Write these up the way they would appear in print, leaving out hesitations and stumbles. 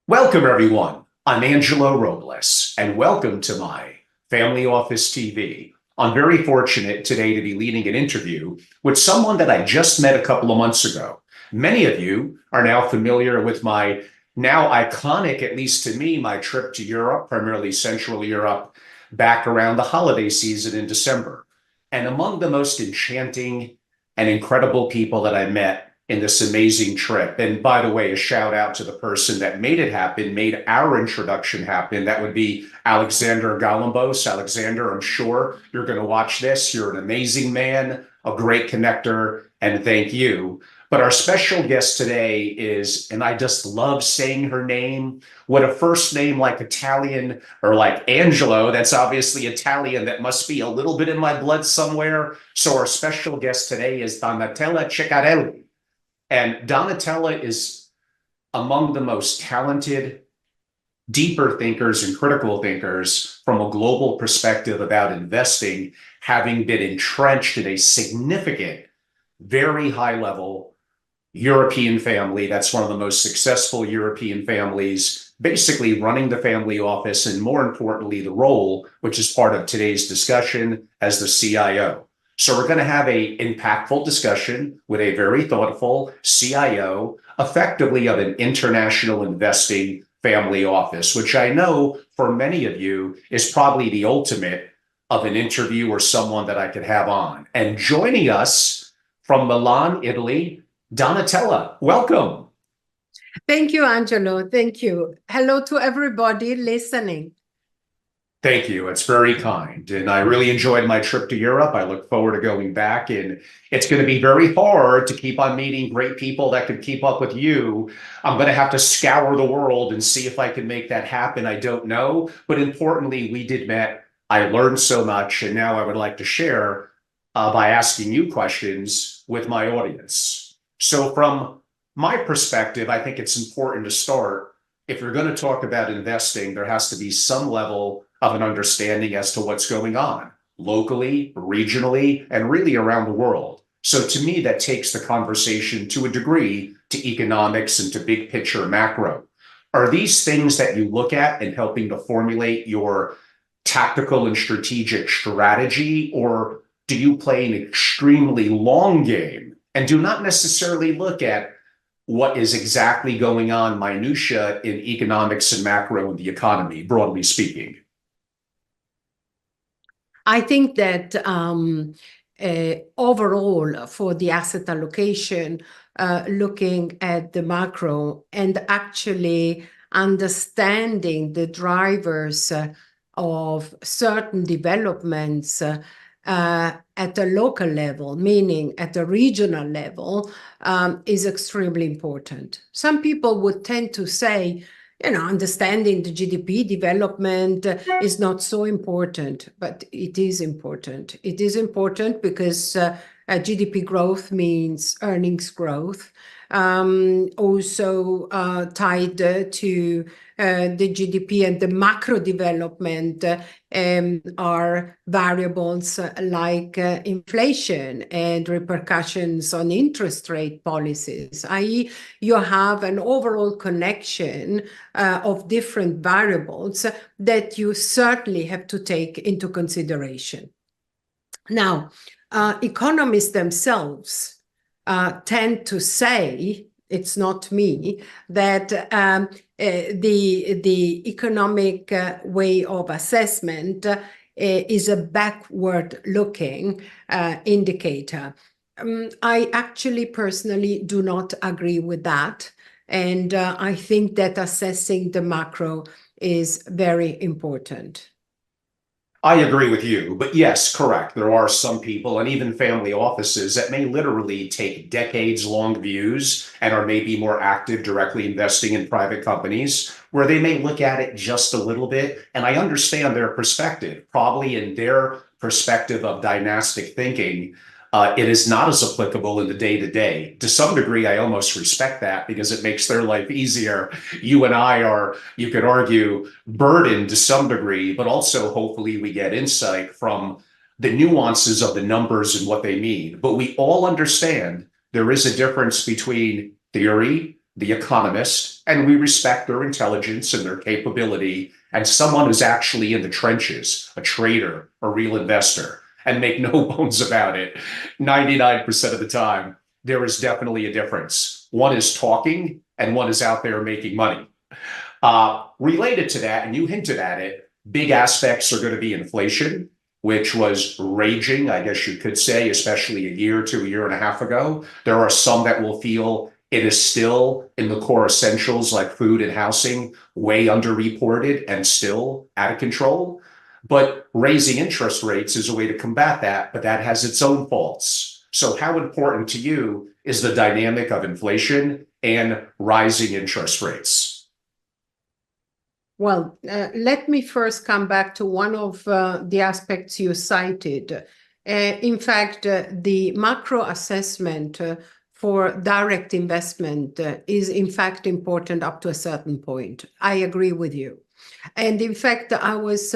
Welcome, everyone. I'm Angelo Robles, and welcome to my Family Office TV. I'm very fortunate today to be leading an interview with someone that I just met a couple of months ago. Many of you are now familiar with my now iconic, at least to me, my trip to Europe, primarily Central Europe, back around the holiday season in December. And among the most enchanting and incredible people that I met in this amazing trip. And by the way, a shout out to the person that made it happen, made our introduction happen. That would be Alexander Galambos. Alexander, I'm sure you're going to watch this. You're an amazing man, a great connector, and thank you. But our special guest today is, and I just love saying her name, what a first name like Italian or like Angelo, that's obviously Italian, that must be a little bit in my blood somewhere. So our special guest today is Donatella Ciccarelli. And Donatella is among the most talented, deeper thinkers and critical thinkers from a global perspective about investing, having been entrenched in a significant, very high level European family. That's one of the most successful European families, basically running the family office, and more importantly, the role, which is part of today's discussion, as the CIO. So we're going to have an impactful discussion with a very thoughtful CIO, effectively of an international investing family office, which I know for many of you is probably the ultimate of an interview or someone that I could have on. And joining us from Milan, Italy, Donatella, welcome. Thank you, Angelo. Thank you. Hello to everybody listening. Thank you. It's very kind. And I really enjoyed my trip to Europe. I look forward to going back. And it's going to be very hard to keep on meeting great people that could keep up with you. I'm going to have to scour the world and see if I can make that happen. I don't know. But importantly, we did meet. I learned so much. And now I would like to share by asking you questions with my audience. So from my perspective, I think it's important to start. If you're going to talk about investing, there has to be some level of an understanding as to what's going on locally, regionally, and really around the world. So to me, that takes the conversation to a degree to economics and to big picture macro. Are these things that you look at in helping to formulate your tactical and strategic strategy, or do you play an extremely long game and do not necessarily look at what is exactly going on minutia in economics and macro in the economy, broadly speaking? I think that overall, for the asset allocation, looking at the macro and actually understanding the drivers of certain developments at a local level, meaning at a regional level, is extremely important. Some people would tend to say, understanding the GDP development is not so important, but it is important. It is important because GDP growth means earnings growth. Also tied to the GDP and the macro development are variables like inflation and repercussions on interest rate policies, i.e. you have an overall connection of different variables that you certainly have to take into consideration. Now, economists themselves tend to say, it's not me, that the economic way of assessment is a backward-looking indicator. I actually personally do not agree with that. And I think that assessing the macro is very important. I agree with you, but yes, correct. There are some people and even family offices that may literally take decades-long views and are maybe more active directly investing in private companies where they may look at it just a little bit. And I understand their perspective, probably in their perspective of dynastic thinking. It is not as applicable in the day-to-day. To some degree, I almost respect that because it makes their life easier. You and I are, you could argue, burdened to some degree, but also hopefully we get insight from the nuances of the numbers and what they mean, but we all understand there is a difference between theory, the economist, and we respect their intelligence and their capability, and someone who's actually in the trenches, a trader, a real investor. And make no bones about it, 99% of the time, there is definitely a difference. One is talking and one is out there making money. Related to that, and you hinted at it, big aspects are going to be inflation, which was raging, I guess you could say, especially a year to a year and a half ago. There are some that will feel it is still in the core essentials like food and housing, way underreported and still out of control. But raising interest rates is a way to combat that, but that has its own faults. So how important to you is the dynamic of inflation and rising interest rates? Well, let me first come back to one of the aspects you cited. In fact, the macro assessment for direct investment is in fact important up to a certain point. I agree with you. And in fact, I was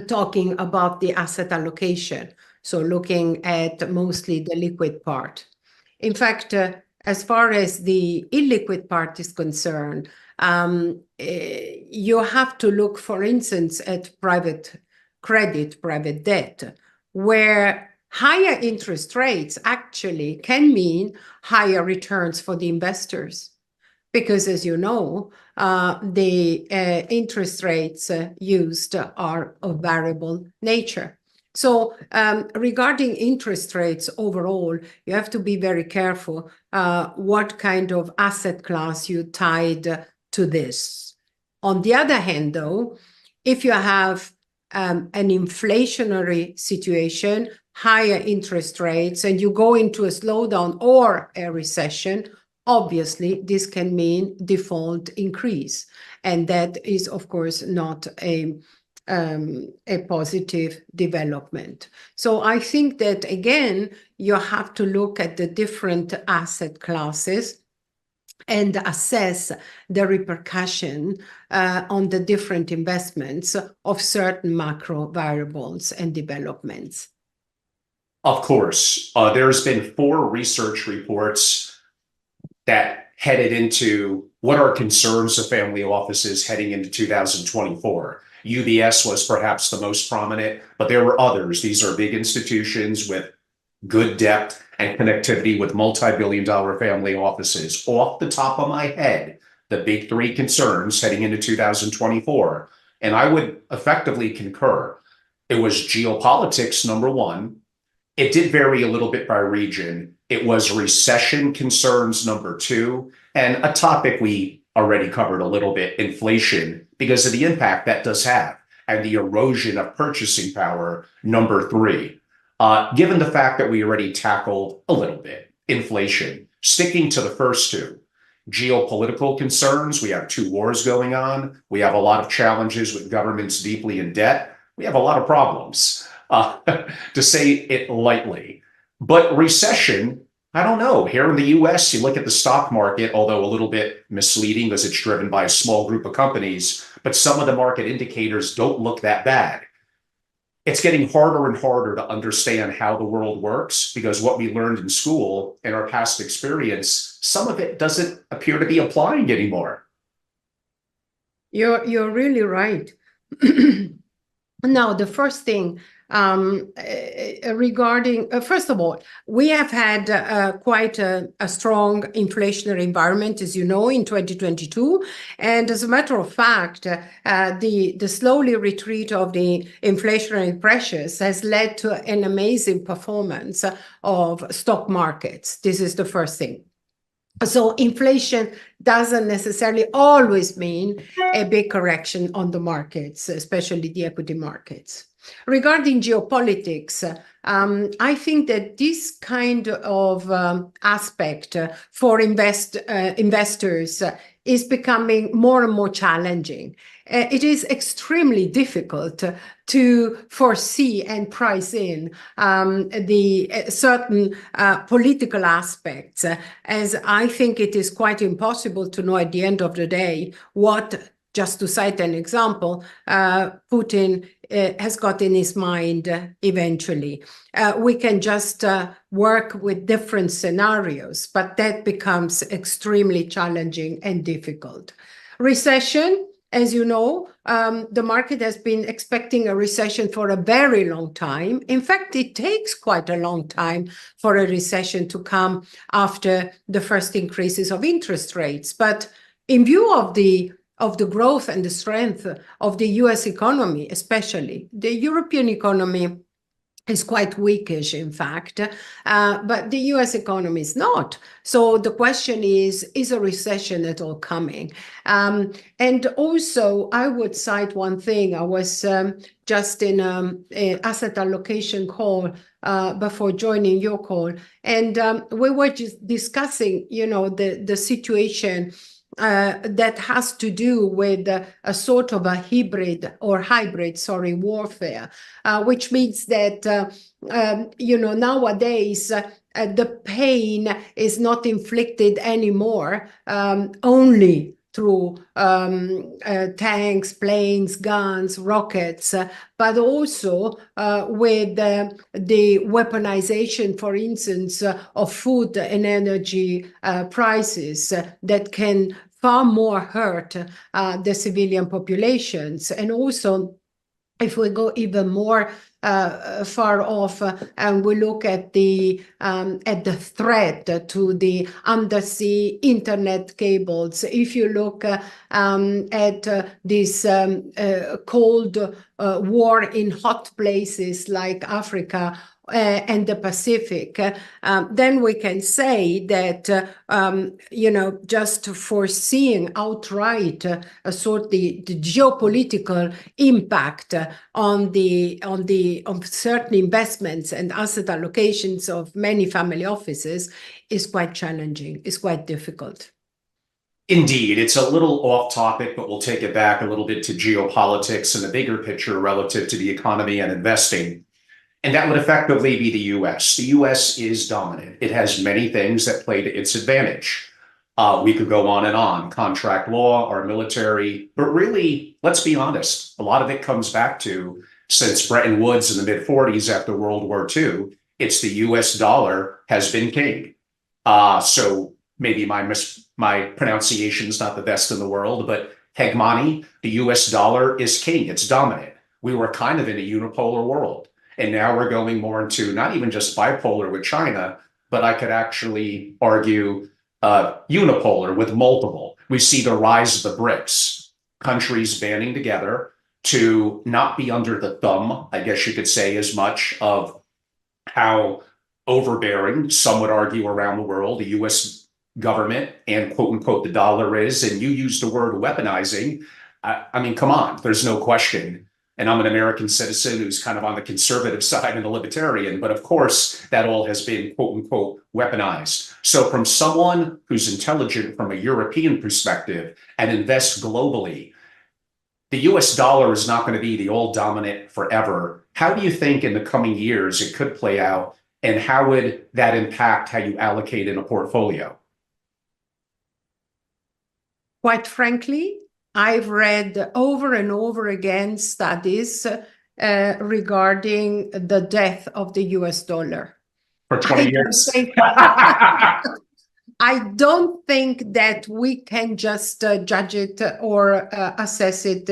talking about the asset allocation, so looking at mostly the liquid part. In fact, as far as the illiquid part is concerned, you have to look, for instance, at private credit, private debt, where higher interest rates actually can mean higher returns for the investors. Because, as you know, the interest rates used are of variable nature. So regarding interest rates overall, you have to be very careful what kind of asset class you tied to this. On the other hand, though, if you have an inflationary situation, higher interest rates, and you go into a slowdown or a recession, obviously, this can mean default increase. And that is, of course, not a positive development. So I think that, again, you have to look at the different asset classes and assess the repercussion on the different investments of certain macro variables and developments. Of course, there's been 4 research reports that headed into what are concerns of family offices heading into 2024. UBS was perhaps the most prominent, but there were others. These are big institutions with good depth and connectivity with multi-billion-dollar family offices. Off the top of my head, the big 3 concerns heading into 2024, and I would effectively concur. It was geopolitics, number 1. It did vary a little bit by region. It was recession concerns, number 2, and a topic we already covered a little bit, inflation, because of the impact that does have, and the erosion of purchasing power, number 3. Given the fact that we already tackled a little bit, inflation, sticking to the first 2, geopolitical concerns, we have 2 wars going on, we have a lot of challenges with governments deeply in debt, we have a lot of problems. To say it lightly. But recession, I don't know. Here in the US, you look at the stock market, although a little bit misleading because it's driven by a small group of companies, but some of the market indicators don't look that bad. It's getting harder and harder to understand how the world works because what we learned in school and our past experience, some of it doesn't appear to be applying anymore. You're really right. Now, the first thing regarding, first of all, we have had quite a strong inflationary environment, as you know, in 2022. And as a matter of fact, the slowly retreat of the inflationary pressures has led to an amazing performance of stock markets. This is the first thing. So inflation doesn't necessarily always mean a big correction on the markets, especially the equity markets. Regarding geopolitics, I think that this kind of aspect for investors is becoming more and more challenging. It is extremely difficult to foresee and price in the certain political aspects, as I think it is quite impossible to know at the end of the day what, just to cite an example, Putin has got in his mind eventually. We can just work with different scenarios, but that becomes extremely challenging and difficult. Recession, as you know, the market has been expecting a recession for a very long time. In fact, it takes quite a long time for a recession to come after the first increases of interest rates. But in view of the growth and the strength of the US economy, especially, the European economy is quite weakish, in fact, but the US economy is not. So the question is a recession at all coming? And also, I would cite one thing. I was just in an asset allocation call before joining your call, and we were just discussing, the situation that has to do with a sort of a hybrid warfare, which means that, nowadays the pain is not inflicted anymore only through tanks, planes, guns, rockets, but also with the weaponization, for instance, of food and energy prices that can far more hurt the civilian populations. And also, if we go even more far off and we look at the threat to the undersea internet cables, if you look at this cold war in hot places like Africa and the Pacific, then we can say that, just foreseeing outright the geopolitical impact on certain investments and asset allocations of many family offices is quite challenging, is quite difficult. Indeed, it's a little off topic, but we'll take it back a little bit to geopolitics and the bigger picture relative to the economy and investing. And that would effectively be the US. The US is dominant. It has many things that play to its advantage. We could go on and on, contract law, our military, but really, let's be honest, a lot of it comes back to, since Bretton Woods in the mid-40s after World War II, it's the US dollar has been king. So maybe my pronunciation is not the best in the world, but hegemony, the US dollar is king, it's dominant. We were kind of in a unipolar world. And now we're going more into not even just bipolar with China, but I could actually argue unipolar with multiple. We see the rise of the BRICS, countries banding together to not be under the thumb, I guess you could say, as much of how overbearing, some would argue, around the world, the US government and quote unquote the dollar is. And you use the word weaponizing. I mean, come on, there's no question. And I'm an American citizen who's kind of on the conservative side and the libertarian, but of course that all has been quote unquote weaponized. So from someone who's intelligent from a European perspective and invests globally, the US dollar is not going to be the all dominant forever. How do you think in the coming years it could play out, and how would that impact how you allocate in a portfolio? Quite frankly, I've read over and over again studies regarding the death of the US dollar. For 20 years? I don't think that we can just judge it or assess it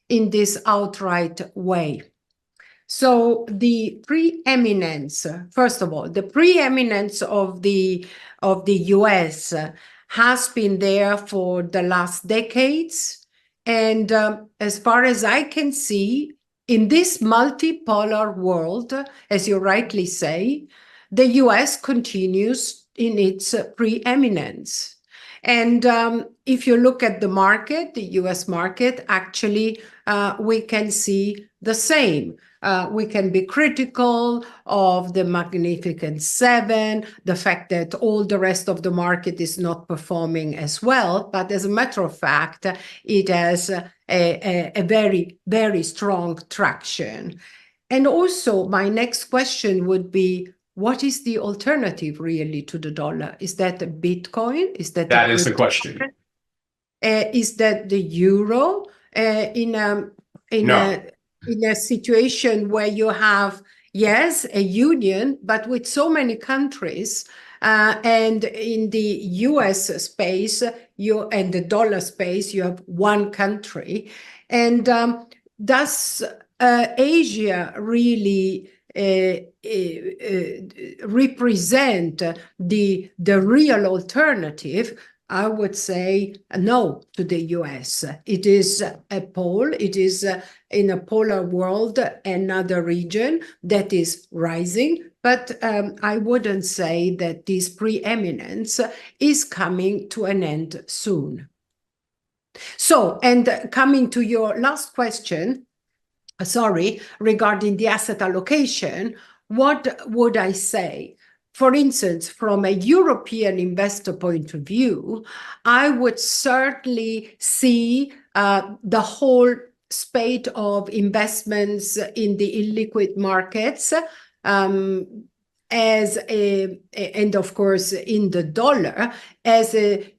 in this outright way. So the preeminence, first of all, the preeminence of the US has been there for the last decades. And as far as I can see, in this multipolar world, as you rightly say, the US continues in its preeminence. And if you look at the market, the US market, actually, we can see the same. We can be critical of the Magnificent Seven, the fact that all the rest of the market is not performing as well. But as a matter of fact, it has a very, very strong traction. And also, my next question would be, what is the alternative really to the dollar? Is that a Bitcoin? Is that is the question? Is that the euro? No. in a situation where you have, yes, a union, but with so many countries, and in the US space, and the dollar space, you have one country. And does Asia really represent the real alternative? I would say no to the US. It is a pole. It is in a polar world, another region that is rising. But I wouldn't say that this preeminence is coming to an end soon. So, and coming to your last question, regarding the asset allocation, what would I say? For instance, from a European investor point of view, I would certainly see the whole spate of investments in the illiquid markets as and of course in the dollar, as a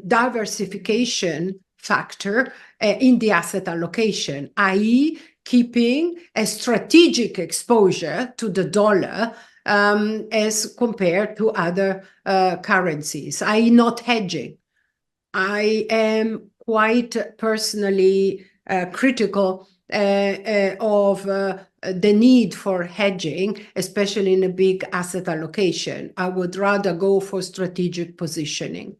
diversification factor in the asset allocation, i.e., keeping a strategic exposure to the dollar as compared to other currencies, i.e., not hedging. I am quite personally critical of the need for hedging, especially in a big asset allocation. I would rather go for strategic positioning.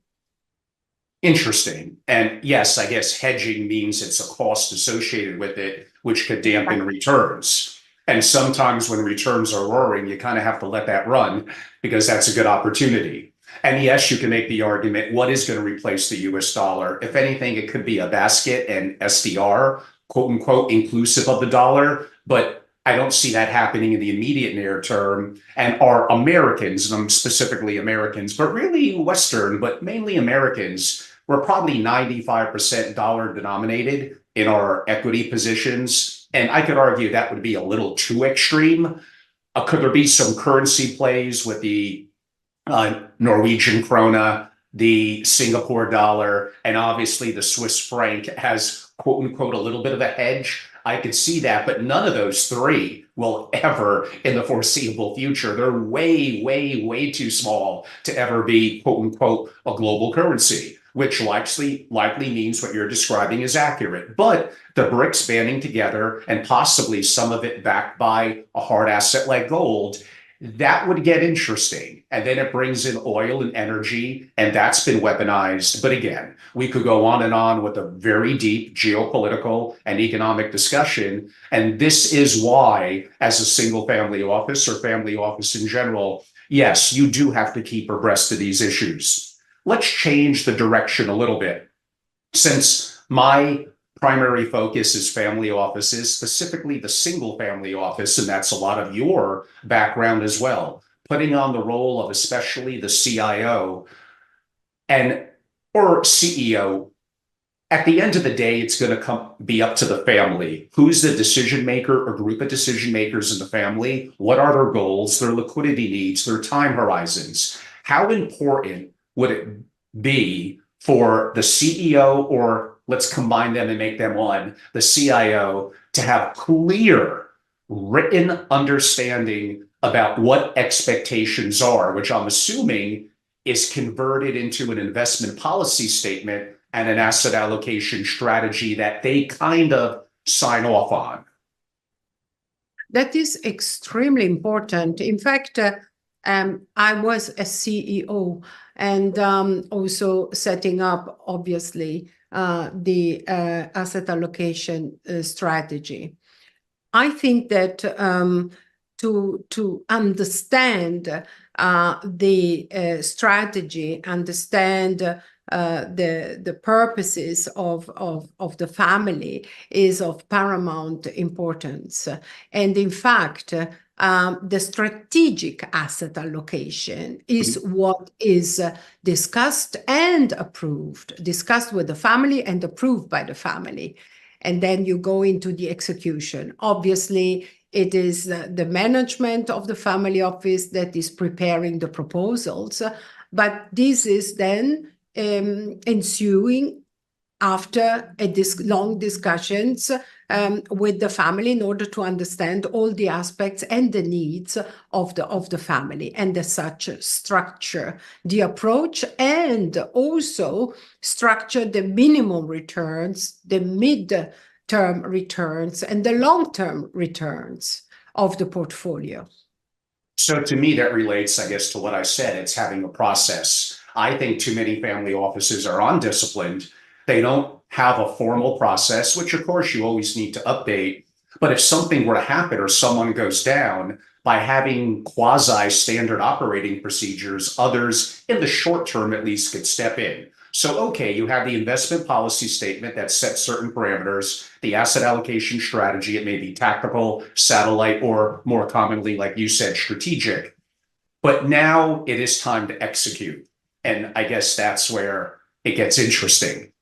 Interesting. And yes, I guess hedging means it's a cost associated with it, which could dampen returns. And sometimes when returns are roaring, you kind of have to let that run because that's a good opportunity. And yes, you can make the argument, what is going to replace the US dollar? If anything, it could be a basket and SDR, quote unquote, inclusive of the dollar. But I don't see that happening in the immediate near term. And our Americans, and I'm specifically Americans, but really Western, but mainly Americans, we're probably 95% dollar denominated in our equity positions. And I could argue that would be a little too extreme. Could there be some currency plays with the Norwegian krona, the Singapore dollar, and obviously the Swiss franc has, quote unquote, a little bit of a hedge? I could see that, but none of those three will ever in the foreseeable future. They're way, way, way too small to ever be, quote unquote, a global currency, which likely means what you're describing is accurate. But the BRICS banding together and possibly some of it backed by a hard asset like gold, that would get interesting. And then it brings in oil and energy, and that's been weaponized. But again, we could go on and on with a very deep geopolitical and economic discussion. And this is why, as a single family office or family office in general, yes, you do have to keep abreast of these issues. Let's change the direction a little bit. Since my primary focus is family offices, specifically the single family office, and that's a lot of your background as well, putting on the role of especially the CIO or CEO. At the end of the day, it's going to be up to the family. Who's the decision maker or group of decision makers in the family? What are their goals, their liquidity needs, their time horizons? How important would it be for the CEO, or let's combine them and make them one, the CIO, to have clear written understanding about what expectations are, which I'm assuming is converted into an investment policy statement and an asset allocation strategy that they kind of sign off on? That is extremely important. In fact, I was a CEO and also setting up, obviously, the asset allocation strategy. I think that to understand the strategy, understand the purposes of the family is of paramount importance. And in fact, the strategic asset allocation is what is discussed with the family and approved by the family. And then you go into the execution. Obviously, it is the management of the family office that is preparing the proposals, but this is then ensuing after long discussions with the family in order to understand all the aspects and the needs of the family, and as such structure the approach and also structure the minimum returns, the mid-term returns, and the long-term returns of the portfolio. So to me, that relates, I guess, to what I said. It's having a process. I think too many family offices are undisciplined. They don't have a formal process, which of course you always need to update. But if something were to happen or someone goes down, by having quasi-standard operating procedures, others in the short term at least could step in. So, okay, you have the investment policy statement that sets certain parameters, the asset allocation strategy, it may be tactical, satellite, or more commonly, like you said, strategic. But now it is time to execute. And I guess that's where it gets interesting.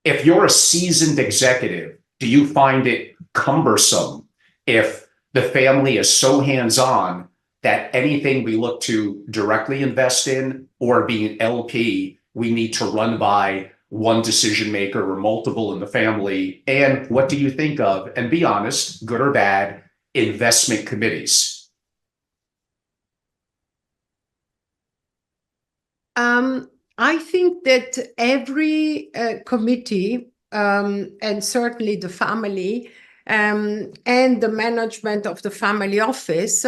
If you're a seasoned executive, do you find it cumbersome if the family is so hands-on that anything we look to directly invest in or being LP, we need to run by one decision maker or multiple in the family? And what do you think of, and be honest, good or bad, investment committees? I think that every committee, and certainly the family, and the management of the family office,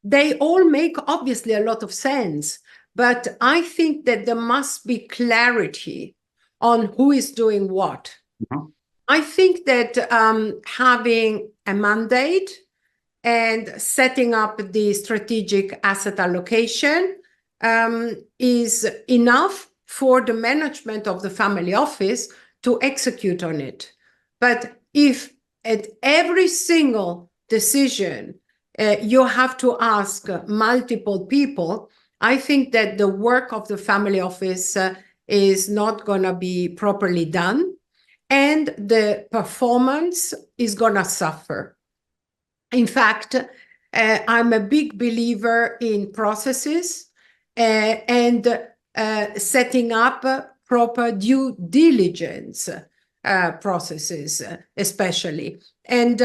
they all make obviously a lot of sense. But I think that there must be clarity on who is doing what. Mm-hmm. I think that having a mandate and setting up the strategic asset allocation is enough for the management of the family office to execute on it. But if at every single decision you have to ask multiple people, I think that the work of the family office is not going to be properly done, and the performance is going to suffer. In fact, I'm a big believer in processes and setting up proper due diligence processes, especially. And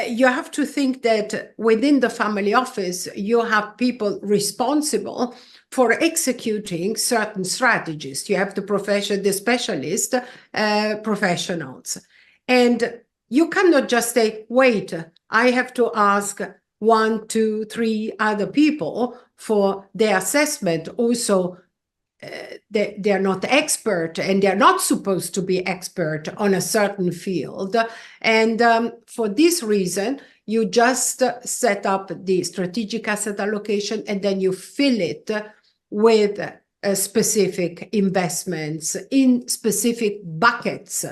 you have to think that within the family office, you have people responsible for executing certain strategies. You have the specialist professionals. And you cannot just say, wait, I have to ask 1, 2, 3 other people for their assessment. Also, they're not expert, and they're not supposed to be expert on a certain field. And for this reason, you just set up the strategic asset allocation, and then you fill it with specific investments in specific buckets.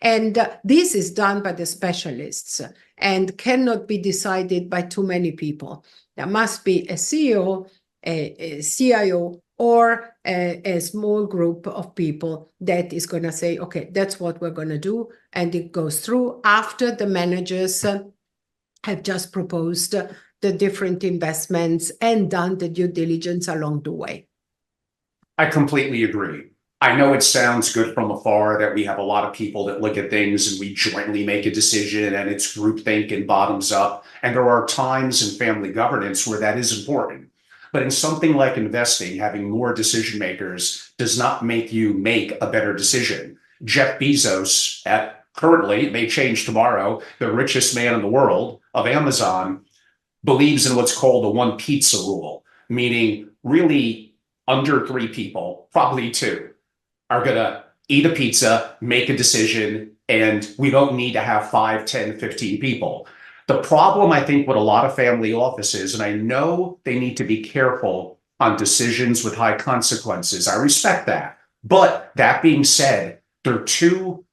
And this is done by the specialists and cannot be decided by too many people. There must be a CEO, a CIO, or a small group of people that is going to say, okay, that's what we're going to do. And it goes through after the managers have just proposed the different investments and done the due diligence along the way. I completely agree. I know it sounds good from afar that we have a lot of people that look at things and we jointly make a decision and it's groupthink and bottoms up. And there are times in family governance where that is important. But in something like investing, having more decision makers does not make you make a better decision. Jeff Bezos, currently, it may change tomorrow, the richest man in the world of Amazon, believes in what's called the one pizza rule, meaning really under 3 people, probably 2, are going to eat a pizza, make a decision, and we don't need to have 5, 10, 15 people. The problem, I think, with a lot of family offices, and I know they need to be careful on decisions with high consequences. I respect that. But that being said, they're too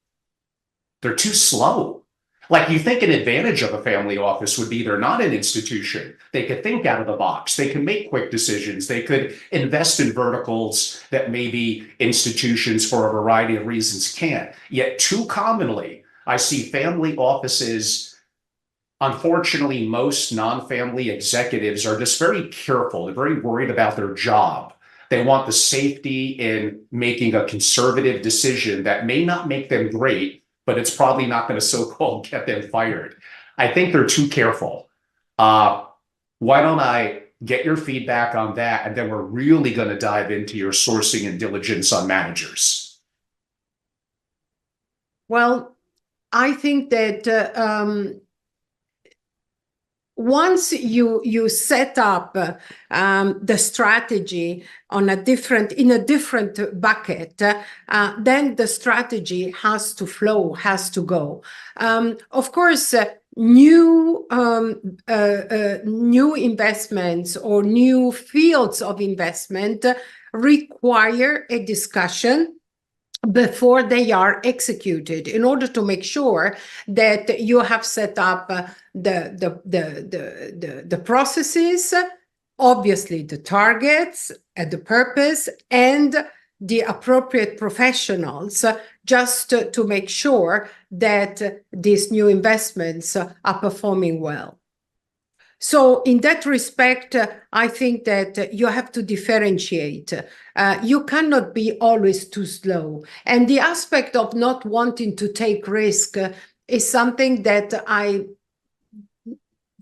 slow. Like, you think an advantage of a family office would be they're not an institution. They could think out of the box. They can make quick decisions. They could invest in verticals that maybe institutions for a variety of reasons can't. Yet too commonly, I see family offices. Unfortunately, most non-family executives are just very careful. They're very worried about their job. They want the safety in making a conservative decision that may not make them great, but it's probably not going to so-called get them fired. I think they're too careful. Why don't I get your feedback on that, and then we're really going to dive into your sourcing and diligence on managers. Well, I think that once you set up the strategy in a different bucket, then the strategy has to flow, has to go. Of course, new investments or new fields of investment require a discussion before they are executed, in order to make sure that you have set up the processes, obviously the targets and the purpose, and the appropriate professionals, just to make sure that these new investments are performing well. So in that respect, I think that you have to differentiate. You cannot be always too slow. And the aspect of not wanting to take risk is something that I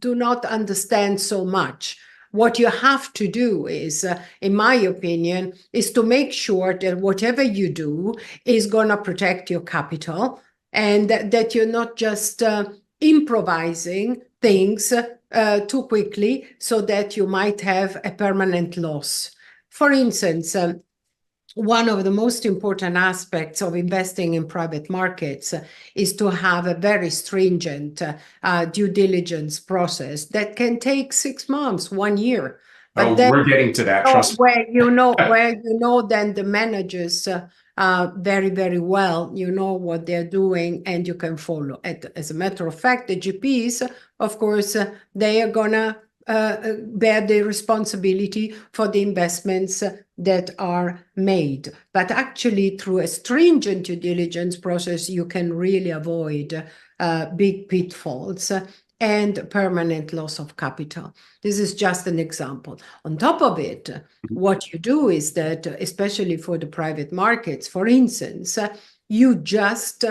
do not understand so much. What you have to do is, in my opinion, is to make sure that whatever you do is going to protect your capital, and that you're not just improvising things too quickly, so that you might have a permanent loss. For instance, one of the most important aspects of investing in private markets is to have a very stringent due diligence process that can take 6 months, 1 year. But then, we're getting to that. Trust where then the managers very, very well, you know what they're doing, and you can follow. As a matter of fact, the GPs, of course, they are gonna bear the responsibility for the investments that are made. But actually, through a stringent due diligence process, you can really avoid big pitfalls and permanent loss of capital. This is just an example. On top of it, what you do is that, especially for the private markets, for instance, you just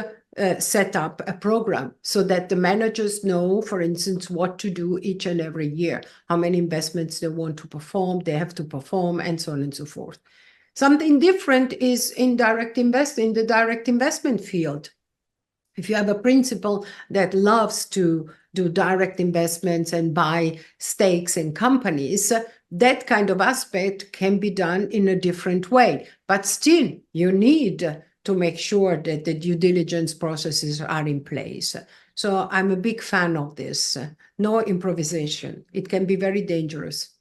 set up a program so that the managers know, for instance, what to do each and every year, how many investments they want to perform, they have to perform, and so on and so forth. Something different is in the direct investment field. If you have a principal that loves to do direct investments and buy stakes in companies, that kind of aspect can be done in a different way. But still, you need to make sure that the due diligence processes are in place. So I'm a big fan of this. No improvisation. It can be very dangerous.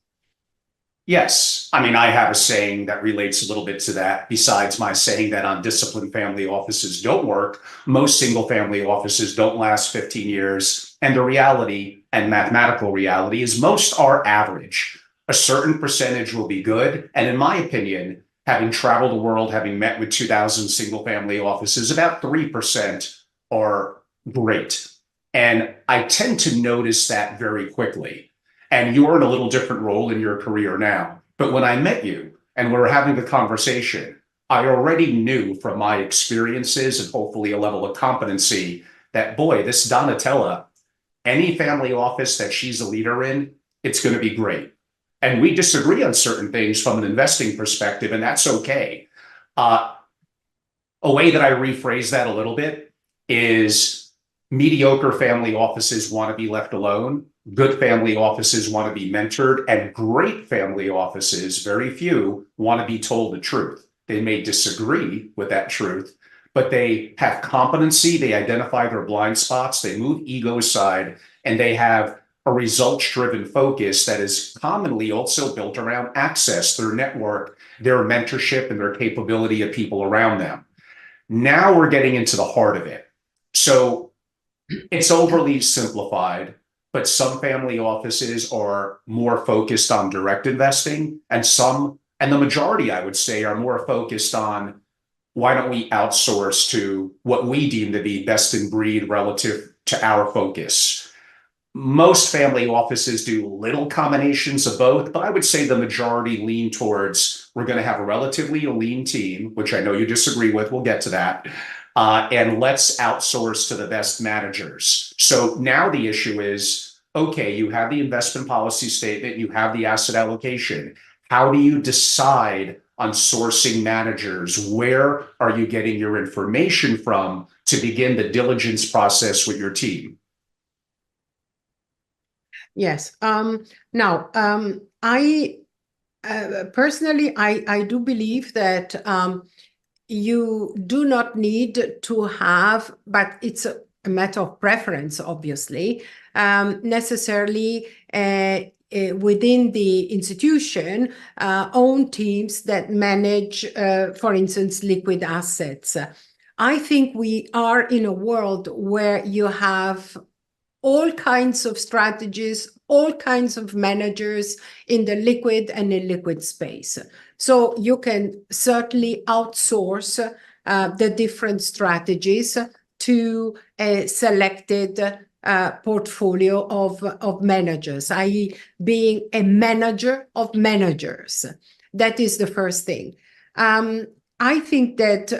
Yes. I mean, I have a saying that relates a little bit to that. Besides my saying that undisciplined family offices don't work, most single family offices don't last 15 years. And the reality and mathematical reality is most are average. A certain percentage will be good. And in my opinion, having traveled the world, having met with 2,000 single family offices, about 3% are great. And I tend to notice that very quickly. And you're in a little different role in your career now. But when I met you and we were having the conversation, I already knew from my experiences and hopefully a level of competency that, boy, this Donatella, any family office that she's a leader in, it's going to be great. And we disagree on certain things from an investing perspective, and that's okay. A way that I rephrase that a little bit is mediocre family offices want to be left alone. Good family offices want to be mentored, and great family offices, very few, want to be told the truth. They may disagree with that truth, but they have competency, they identify their blind spots, they move ego aside, and they have a results-driven focus that is commonly also built around access, their network, their mentorship, and their capability of people around them. Now we're getting into the heart of it. So it's overly simplified, but some family offices are more focused on direct investing, and the majority, I would say, are more focused on, why don't we outsource to what we deem to be best in breed relative to our focus. Most family offices do little combinations of both, but I would say the majority lean towards, we're going to have a relatively lean team, which I know you disagree with. We'll get to that. and let's outsource to the best managers. So now the issue is, okay, you have the investment policy statement, you have the asset allocation. How do you decide on sourcing managers? Where are you getting your information from to begin the diligence process with your team? Yes. Now, I personally, I do believe that you do not need to have, but it's a matter of preference, obviously, necessarily within the institution, own teams that manage, for instance, liquid assets. I think we are in a world where you have all kinds of strategies, all kinds of managers in the liquid and illiquid space. So you can certainly outsource the different strategies to a selected portfolio of managers, i.e. being a manager of managers. That is the first thing. I think that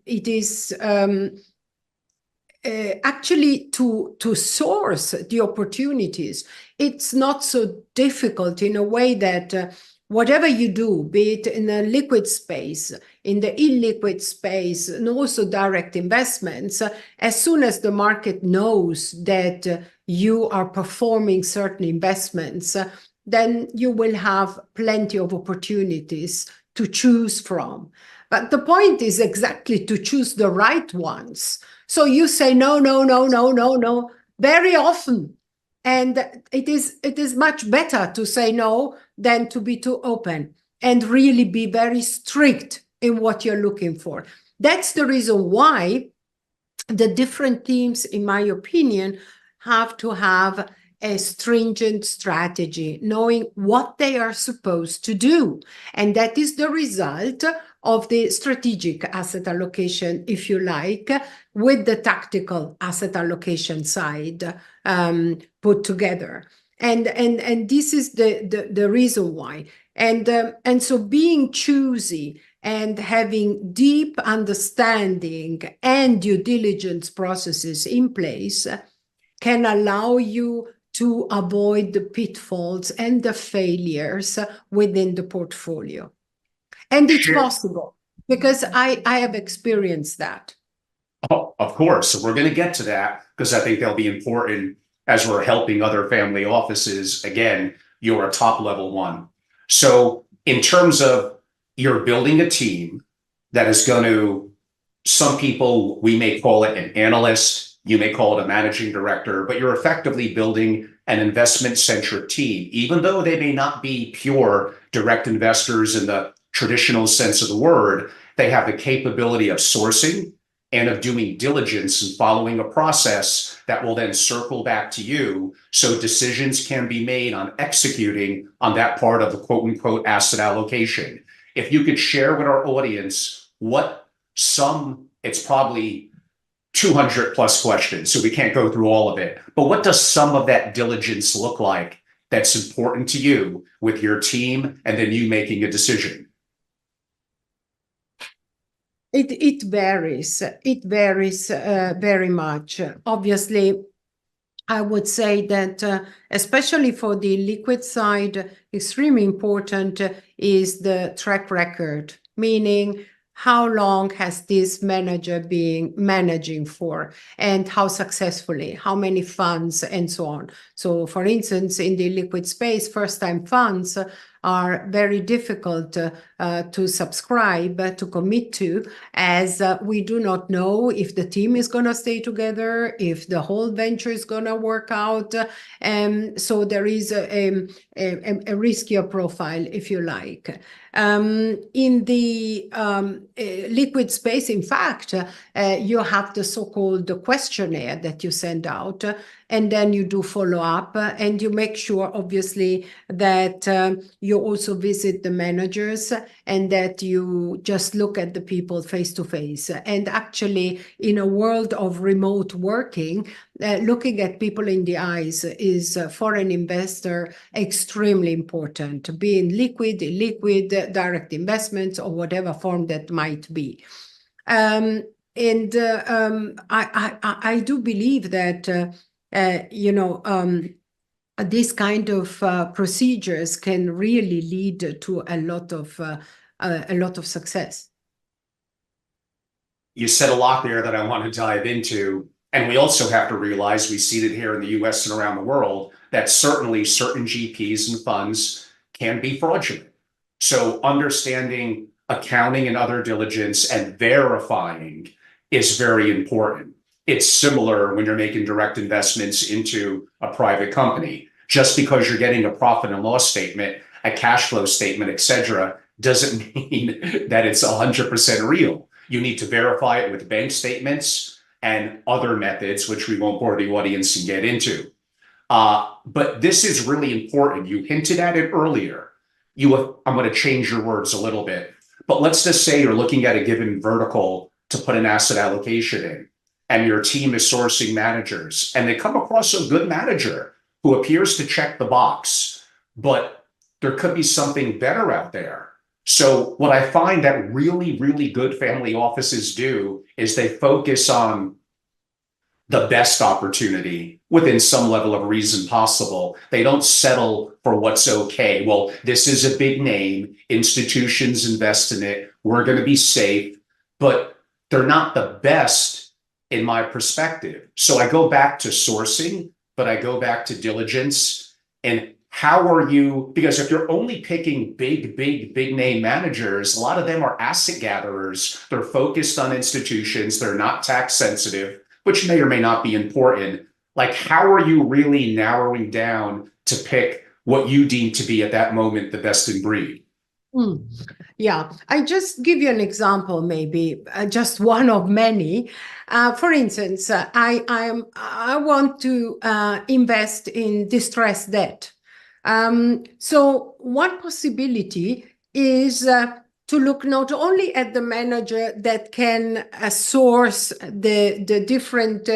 it is actually to source the opportunities. It's not so difficult in a way that whatever you do, be it in the liquid space, in the illiquid space, and also direct investments, as soon as the market knows that you are performing certain investments, then you will have plenty of opportunities to choose from. But the point is exactly to choose the right ones. So you say no, no, no, no, no, no, very often. And it is much better to say no than to be too open and really be very strict in what you're looking for. That's the reason why the different teams, in my opinion, have to have a stringent strategy, knowing what they are supposed to do. And that is the result of the strategic asset allocation, if you like, with the tactical asset allocation side put together. And this is the reason why. And so being choosy and having deep understanding and due diligence processes in place can allow you to avoid the pitfalls and the failures within the portfolio. And it's possible because I have experienced that. Oh, of course. So we're going to get to that because I think they'll be important as we're helping other family offices. Again, you're a top level one. So in terms of you're building a team that is going to, some people, we may call it an analyst, you may call it a managing director, but you're effectively building an investment-centric team, even though they may not be pure direct investors in the traditional sense of the word. They have the capability of sourcing and of doing diligence and following a process that will then circle back to you so decisions can be made on executing on that part of the quote unquote asset allocation. If you could share with our audience what it's probably 200 plus questions, so we can't go through all of it, but what does some of that diligence look like that's important to you with your team and then you making a decision? It varies. It varies very much. Obviously, I would say that especially for the liquid side, extremely important is the track record, meaning how long has this manager been managing for and how successfully, how many funds and so on. So for instance, in the liquid space, first-time funds are very difficult to subscribe, to commit to, as we do not know if the team is going to stay together, if the whole venture is going to work out. So there is a riskier profile, if you like. In the liquid space, in fact, you have the so-called questionnaire that you send out, and then you do follow up, and you make sure, obviously, that you also visit the managers and that you just look at the people face to face. And actually, in a world of remote working, looking at people in the eyes is, for an investor, extremely important, be in liquid, illiquid, direct investments, or whatever form that might be. I do believe that this kind of procedures can really lead to a lot of success. You said a lot there that I want to dive into. And we also have to realize, we see that here in the US and around the world, that certainly certain GPs and funds can be fraudulent. So understanding accounting and other diligence and verifying is very important. It's similar when you're making direct investments into a private company. Just because you're getting a profit and loss statement, a cash flow statement, et cetera, doesn't mean that it's 100% real. You need to verify it with bank statements and other methods, which we won't bore the audience and get into. But this is really important. You hinted at it earlier. I'm going to change your words a little bit, but let's just say you're looking at a given vertical to put an asset allocation in, and your team is sourcing managers, and they come across a good manager who appears to check the box, but there could be something better out there. So what I find that really, really good family offices do is they focus on the best opportunity within some level of reason possible. They don't settle for what's okay. Well, this is a big name. Institutions invest in it. We're going to be safe, but they're not the best in my perspective. So I go back to sourcing, but I go back to diligence. And how are you, because if you're only picking big name managers, a lot of them are asset gatherers. They're focused on institutions. They're not tax sensitive, which may or may not be important. Like, how are you really narrowing down to pick what you deem to be at that moment the best in breed? Yeah, I just give you an example, maybe just one of many. For instance, I want to invest in distressed debt. So one possibility is to look not only at the manager that can source the different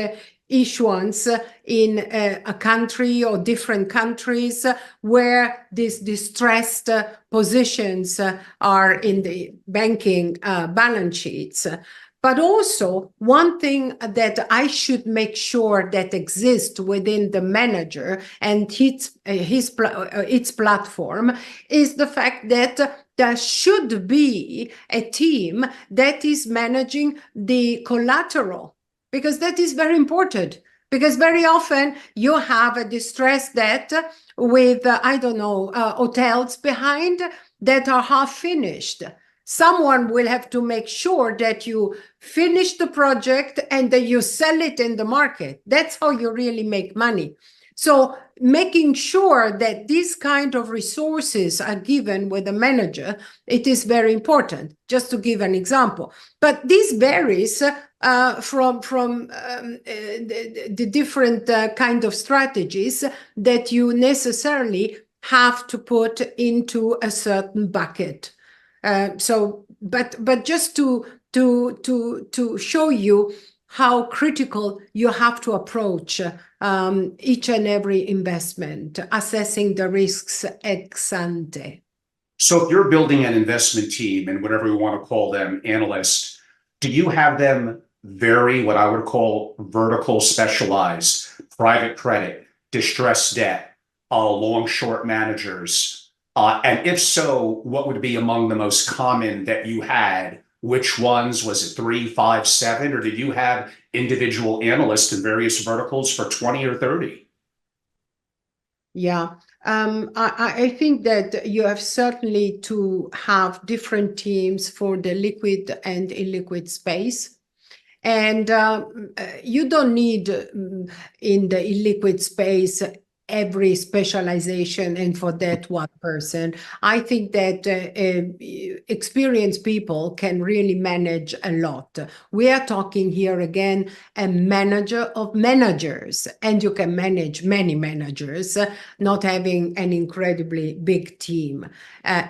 issuance in a country or different countries where these distressed positions are in the banking balance sheets. But also, one thing that I should make sure that exists within the manager and its platform is the fact that there should be a team that is managing the collateral, because that is very important. Because very often you have a distressed debt with, I don't know, hotels behind that are half finished. Someone will have to make sure that you finish the project and that you sell it in the market. That's how you really make money. So making sure that these kind of resources are given with a manager, it is very important, just to give an example. But this varies from the different kind of strategies that you necessarily have to put into a certain bucket. But just to show you how critical you have to approach each and every investment, assessing the risks ex ante. So if you're building an investment team, and whatever we want to call them, analysts, do you have them very, what I would call, vertical specialized, private credit, distressed debt, long short managers? And if so, what would be among the most common that you had? Which ones? Was it 3, 5, 7, or did you have individual analysts in various verticals for 20 or 30? Yeah, I think that you have certainly to have different teams for the liquid and illiquid space. And you don't need in the illiquid space every specialization and for that one person. I think that experienced people can really manage a lot. We are talking here again a manager of managers, and you can manage many managers, not having an incredibly big team,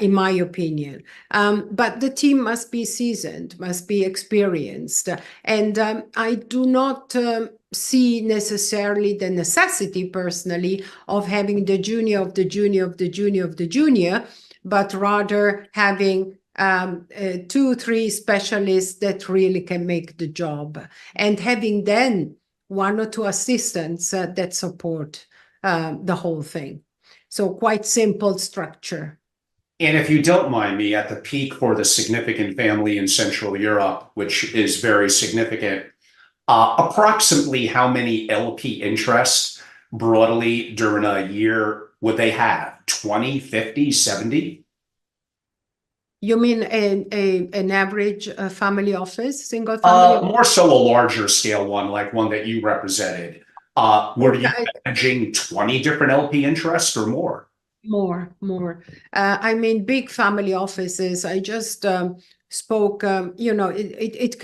in my opinion. But the team must be seasoned, must be experienced, and I do not see necessarily the necessity personally of having the junior of the junior of the junior of the junior, but rather having 2, 3 specialists that really can make the job, and having then 1 or 2 assistants that support the whole thing. So quite simple structure. And if you don't mind me, at the peak for the significant family in Central Europe, which is very significant, approximately how many LP interests broadly during a year would they have? 20, 50, 70? You mean an average family office, single family? More so a larger scale one, like one that you represented. Were you managing 20 different LP interests or more? More. I mean, big family offices. I just spoke. It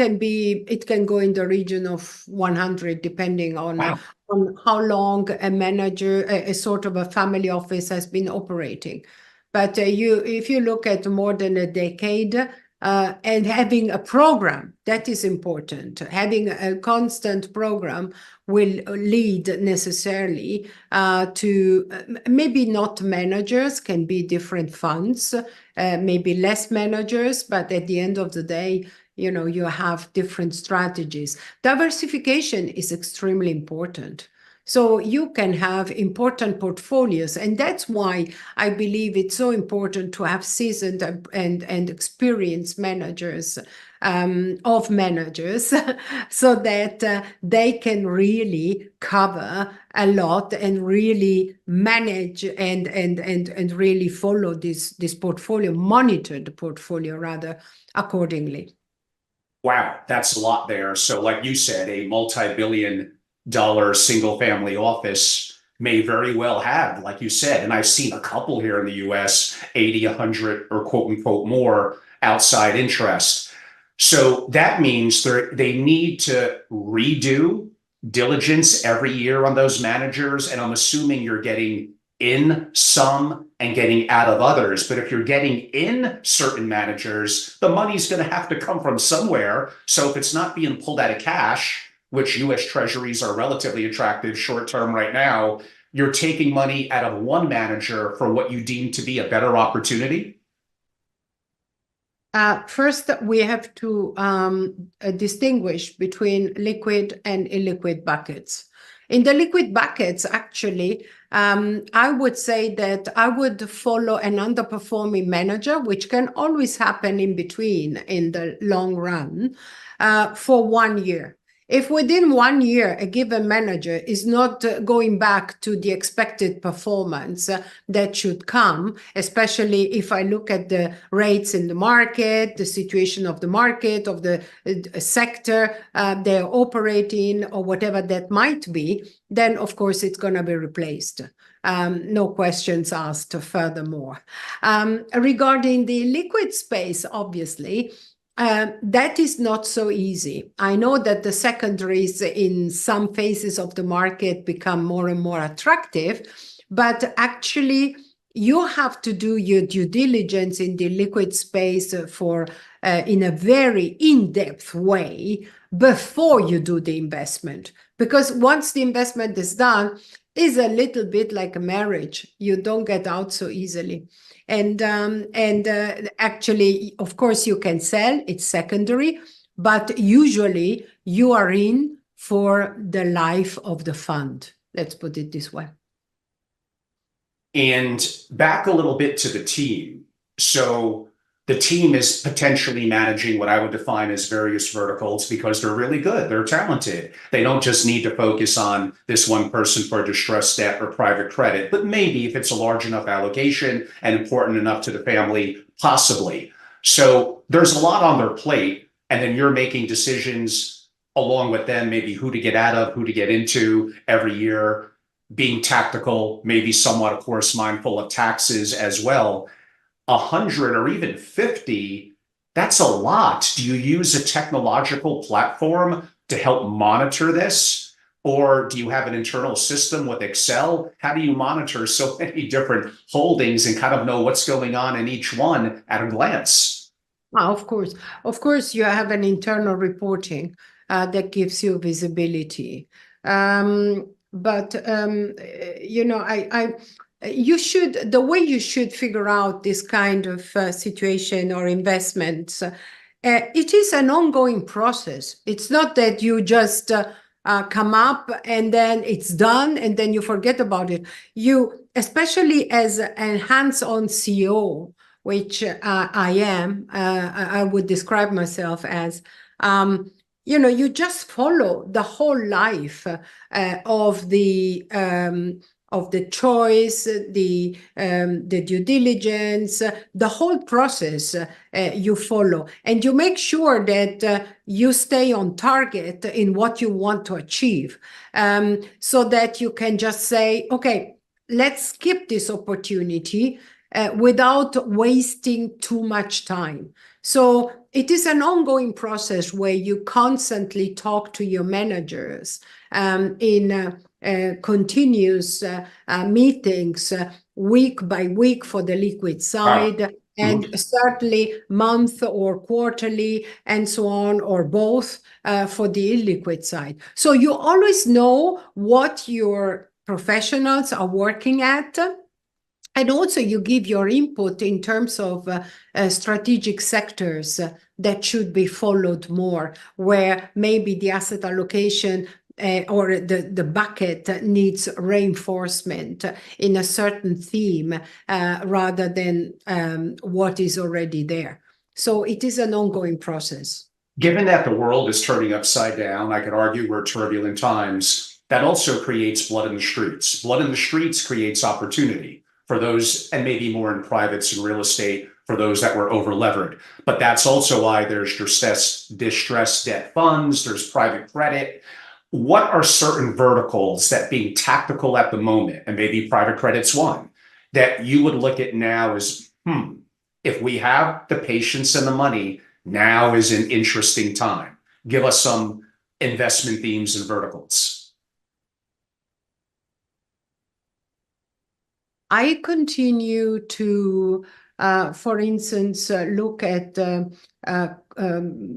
can go in the region of 100, depending on Wow. on how long a manager, a sort of a family office has been operating. But if you look at more than a decade. And having a program, that is important. Having a constant program will lead necessarily to maybe not managers, can be different funds, maybe less managers, but at the end of the day, you have different strategies. Diversification is extremely important. So you can have important portfolios, and that's why I believe it's so important to have seasoned and experienced managers of managers so that they can really cover a lot and really manage and really follow this portfolio, monitor the portfolio rather accordingly. Wow, that's a lot there. So like you said, a multi-billion-dollar single family office may very well have, like you said, and I've seen a couple here in the US, 80, 100, or quote unquote more outside interest. So that means they need to redo diligence every year on those managers. And I'm assuming you're getting in some and getting out of others. But if you're getting in certain managers, the money's going to have to come from somewhere. So if it's not being pulled out of cash, which US treasuries are relatively attractive short term right now, you're taking money out of one manager for what you deem to be a better opportunity. First, we have to distinguish between liquid and illiquid buckets. In the liquid buckets, actually, I would say that I would follow an underperforming manager, which can always happen in between in the long run, for 1 year. If within 1 year, a given manager is not going back to the expected performance that should come, especially if I look at the rates in the market, the situation of the market, of the sector they're operating, or whatever that might be, then of course it's going to be replaced. No questions asked furthermore. Regarding the liquid space, obviously, that is not so easy. I know that the secondaries in some phases of the market become more and more attractive, but actually you have to do your due diligence in the liquid space for in a very in-depth way before you do the investment. Because once the investment is done, it's a little bit like a marriage. You don't get out so easily. And actually, of course, you can sell, it's secondary, but usually you are in for the life of the fund. Let's put it this way. And back a little bit to the team. So the team is potentially managing what I would define as various verticals because they're really good. They're talented. They don't just need to focus on this one person for distressed debt or private credit, but maybe if it's a large enough allocation and important enough to the family, possibly. So there's a lot on their plate, and then you're making decisions along with them, maybe who to get out of, who to get into every year, being tactical, maybe somewhat, of course, mindful of taxes as well. 100 or even 50, that's a lot. Do you use a technological platform to help monitor this? Or do you have an internal system with Excel? How do you monitor so many different holdings and kind of know what's going on in each one at a glance? Of course, you have an internal reporting that gives you visibility. the way you should figure out this kind of situation or investments, it is an ongoing process. It's not that you just come up and then it's done and then you forget about it. You, especially as a hands-on CEO, which I am, I would describe myself as, you just follow the whole life of the choice, the due diligence, the whole process you follow. And you make sure that you stay on target in what you want to achieve, so that you can just say, okay, let's skip this opportunity without wasting too much time. So it is an ongoing process where you constantly talk to your managers in continuous meetings week by week for the liquid side, and certainly month or quarterly and so on, or both for the illiquid side. So you always know what your professionals are working at. And also you give your input in terms of strategic sectors that should be followed more, where maybe the asset allocation or the bucket needs reinforcement in a certain theme rather than what is already there. So it is an ongoing process. Given that the world is turning upside down, I could argue we're turbulent times. That also creates blood in the streets. Blood in the streets creates opportunity for those, and maybe more in privates and real estate, for those that were over-levered. But that's also why there's distressed debt funds, there's private credit. What are certain verticals that, being tactical at the moment, and maybe private credit's one, that you would look at now as, if we have the patience and the money, now is an interesting time? Give us some investment themes and verticals. I continue to, for instance, look at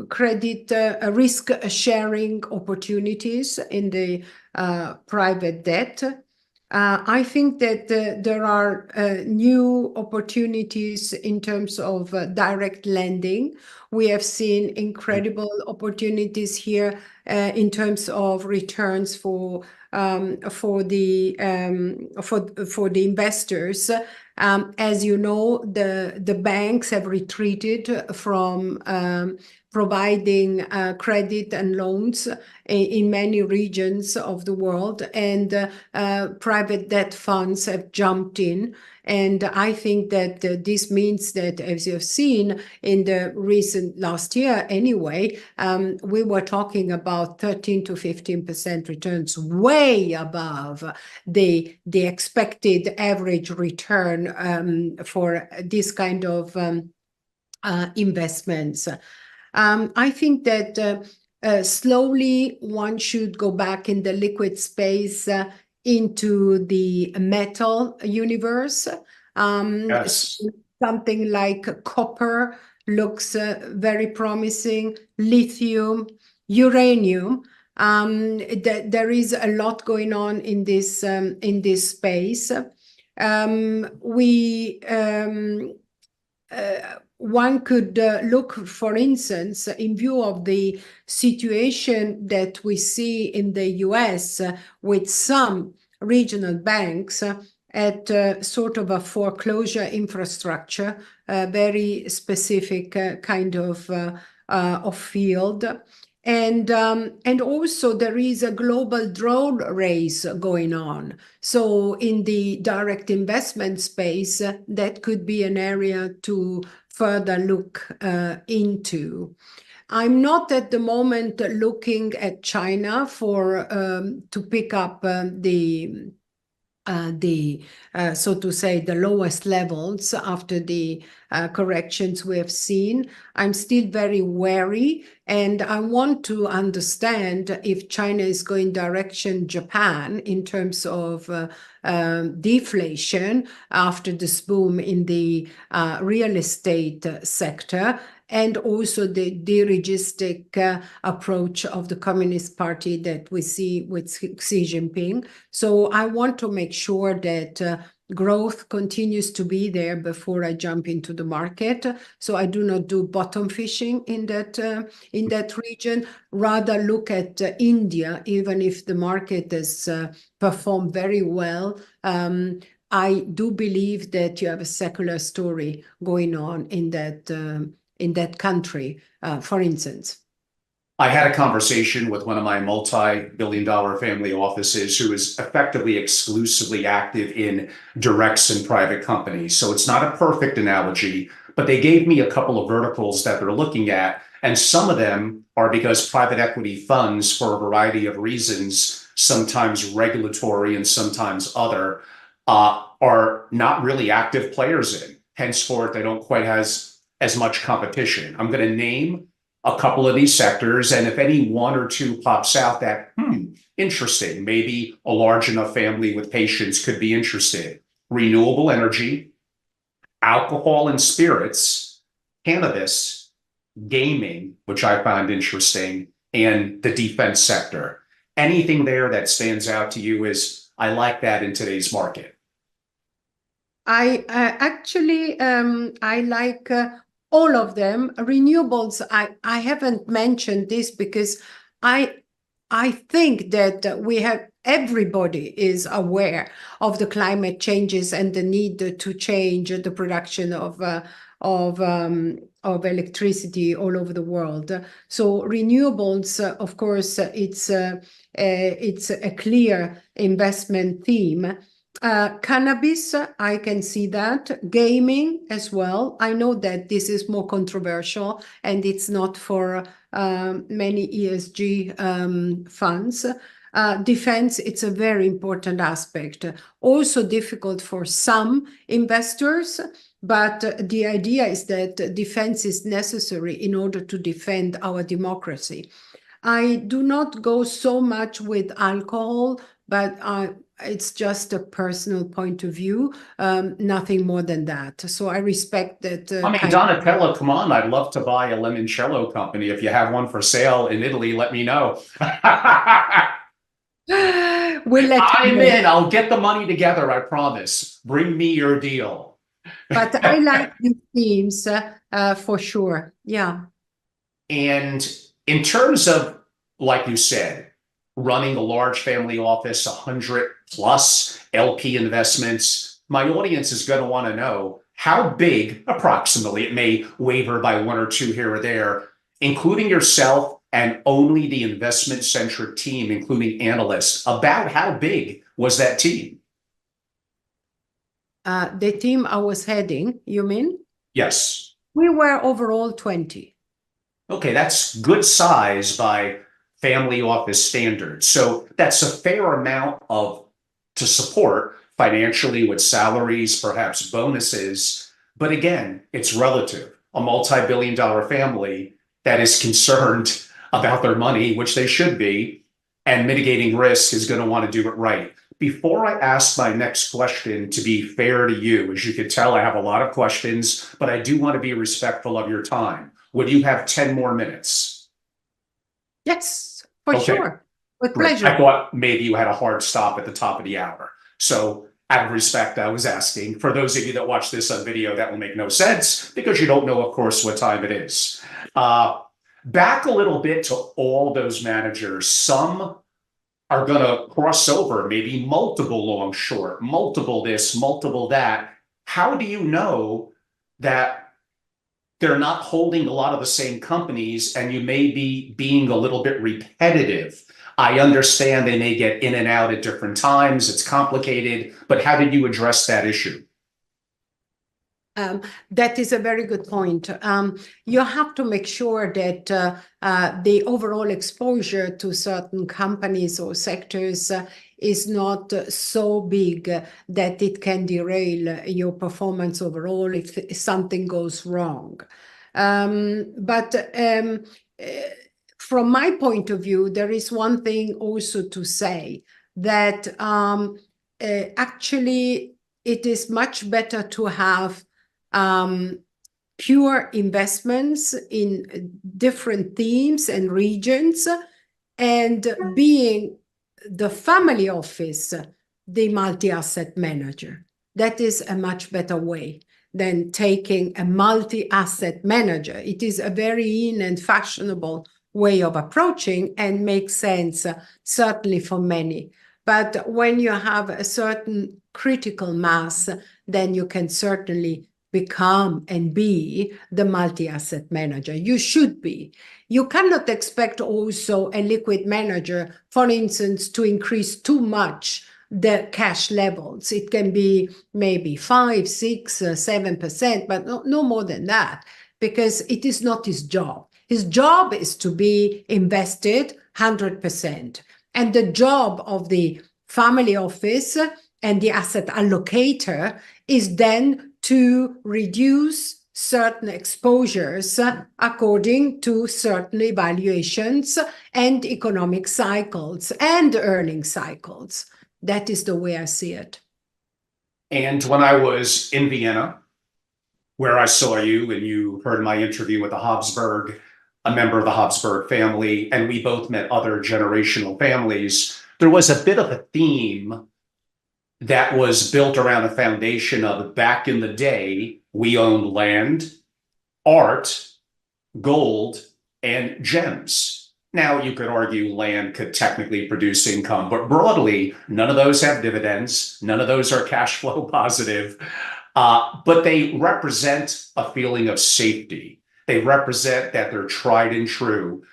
credit risk sharing opportunities in the private debt. I think that there are new opportunities in terms of direct lending. We have seen incredible opportunities here in terms of returns for the investors. As you know, the banks have retreated from providing credit and loans in many regions of the world, and private debt funds have jumped in. And I think that this means that, as you've seen in the recent last year anyway, we were talking about 13 to 15% returns, way above the expected average return for this kind of investments. I think that slowly one should go back in the liquid space into the metal universe. Yes. Something like copper looks very promising, lithium, uranium. There is a lot going on in this space. One could look, for instance, in view of the situation that we see in the US with some regional banks at sort of a foreclosure infrastructure, very specific kind of field. And also there is a global drone race going on. So in the direct investment space, that could be an area to further look into. I'm not at the moment looking at China for to pick up so to say, the lowest levels after the corrections we have seen. I'm still very wary, and I want to understand if China is going direction Japan in terms of deflation after this boom in the real estate sector, and also the dirigistic approach of the Communist Party that we see with Xi Jinping. So I want to make sure that growth continues to be there before I jump into the market. So I do not do bottom fishing in that region. Rather look at India, even if the market has performed very well. I do believe that you have a secular story going on in that country, for instance. I had a conversation with one of my multi-billion-dollar family offices who is effectively exclusively active in directs and private companies. So it's not a perfect analogy, but they gave me a couple of verticals that they're looking at. And some of them are because private equity funds, for a variety of reasons, sometimes regulatory and sometimes other, are not really active players in. Henceforth, they don't quite have as much competition. I'm going to name a couple of these sectors, and if any one or two pops out that, interesting, maybe a large enough family with patience could be interested. Renewable energy, alcohol and spirits, cannabis, gaming, which I find interesting, and the defense sector. Anything there that stands out to you is, I like that in today's market? I actually I like all of them. Renewables, I haven't mentioned this because I think that everybody is aware of the climate changes and the need to change the production of electricity all over the world. So renewables, of course, it's a clear investment theme. Cannabis, I can see that. Gaming as well. I know that this is more controversial and it's not for many ESG funds. Defense, it's a very important aspect. Also difficult for some investors, but the idea is that defense is necessary in order to defend our democracy. I do not go so much with alcohol, but it's just a personal point of view, nothing more than that. So I respect that. I mean, Donatella, come on, I'd love to buy a limoncello company. If you have one for sale in Italy, let me know. We'll let I'm in. I'll get the money together, I promise. Bring me your deal. But I like these themes for sure. Yeah. And in terms of, like you said, running a large family office, 100 plus LP investments, my audience is going to want to know how big, approximately, it may waver by one or two here or there, including yourself and only the investment-centric team, including analysts, about how big was that team? The team I was heading, you mean? Yes. We were overall 20. Okay, that's good size by family office standards. So that's a fair amount to support financially with salaries, perhaps bonuses. But again, it's relative. A multi-billion-dollar family that is concerned about their money, which they should be, and mitigating risk is going to want to do it right. Before I ask my next question, to be fair to you, as you can tell, I have a lot of questions, but I do want to be respectful of your time. Would you have 10 more minutes? Yes, for sure. With pleasure. I thought maybe you had a hard stop at the top of the hour. So out of respect, I was asking. For those of you that watch this on video, that will make no sense because you don't know, of course, what time it is. Back a little bit to all those managers. Some are going to cross over, maybe multiple long short, multiple this, multiple that. How do you know that they're not holding a lot of the same companies and you may be being a little bit repetitive? I understand they may get in and out at different times. It's complicated, but how did you address that issue? That is a very good point. You have to make sure that the overall exposure to certain companies or sectors is not so big that it can derail your performance overall if something goes wrong. But from my point of view, there is one thing also to say that actually it is much better to have pure investments in different themes and regions, and being the family office, the multi-asset manager. that is a much better way than taking a multi-asset manager. It is a very in and fashionable way of approaching and makes sense, certainly for many. But when you have a certain critical mass, then you can certainly become and be the multi-asset manager. You should be. You cannot expect also a liquid manager, for instance, to increase too much the cash levels. It can be maybe 5, 6, 7%, but no more than that, because it is not his job. His job is to be invested 100%. And the job of the family office and the asset allocator is then to reduce certain exposures according to certain evaluations and economic cycles and earning cycles. That is the way I see it. And when I was in Vienna, where I saw you and you heard my interview with the Habsburg, a member of the Habsburg family, and we both met other generational families, there was a bit of a theme that was built around a foundation of back in the day, we owned land, art, gold, and gems. Now, you could argue land could technically produce income, but broadly, none of those have dividends. None of those are cash flow positive, but they represent a feeling of safety. They represent that they're tried and true.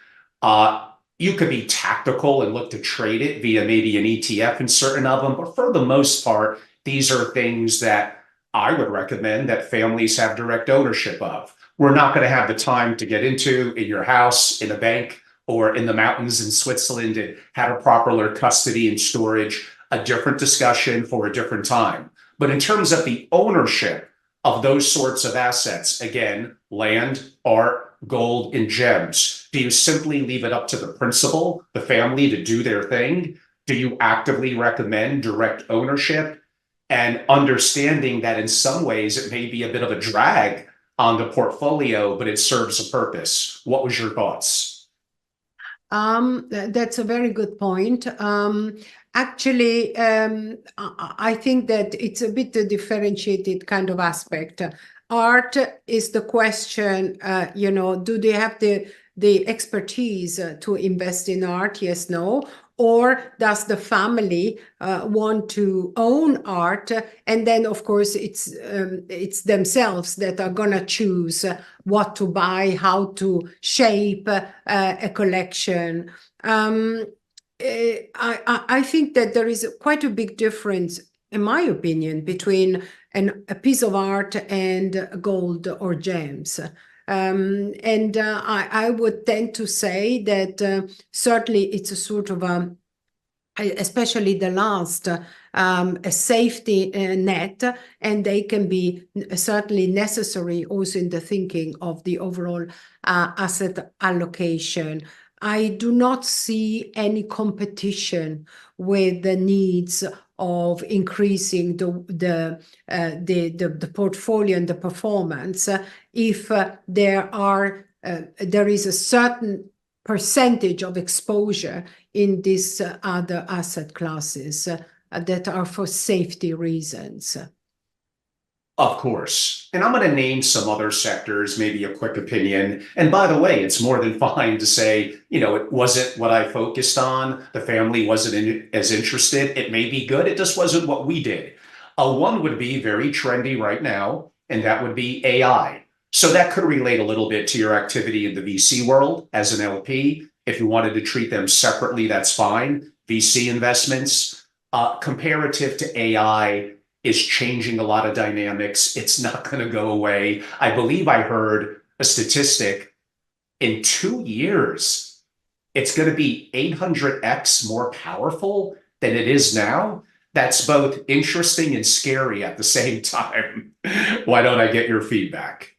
You could be tactical and look to trade it via maybe an ETF in certain of them, but for the most part, these are things that I would recommend that families have direct ownership of. We're not going to have the time to get into in your house, in a bank, or in the mountains in Switzerland and have a proper custody and storage, a different discussion for a different time. But in terms of the ownership of those sorts of assets, again, land, art, gold, and gems, do you simply leave it up to the principal, the family, to do their thing? Do you actively recommend direct ownership and understanding that in some ways it may be a bit of a drag on the portfolio, but it serves a purpose? What was your thoughts? That's a very good point. Actually, I think that it's a bit a differentiated kind of aspect. Art is the question, do they have the expertise to invest in art? Yes, no. Or does the family want to own art? And then, of course, it's themselves that are going to choose what to buy, how to shape a collection. I think that there is quite a big difference, in my opinion, between a piece of art and gold or gems. I would tend to say that certainly it's a sort of especially the last, a safety net, and they can be certainly necessary also in the thinking of the overall asset allocation. I do not see any competition with the needs of increasing the portfolio and the performance if there is a certain percentage of exposure in these other asset classes that are for safety reasons. Of course. And I'm going to name some other sectors, maybe a quick opinion. And by the way, it's more than fine to say, it wasn't what I focused on. The family wasn't as interested. It may be good. It just wasn't what we did. One would be very trendy right now, and that would be AI. So that could relate a little bit to your activity in the VC world as an LP. If you wanted to treat them separately, that's fine. VC investments, comparative to AI, is changing a lot of dynamics. It's not going to go away. I believe I heard a statistic in 2 years, it's going to be 800x more powerful than it is now. That's both interesting and scary at the same time. Why don't I get your feedback?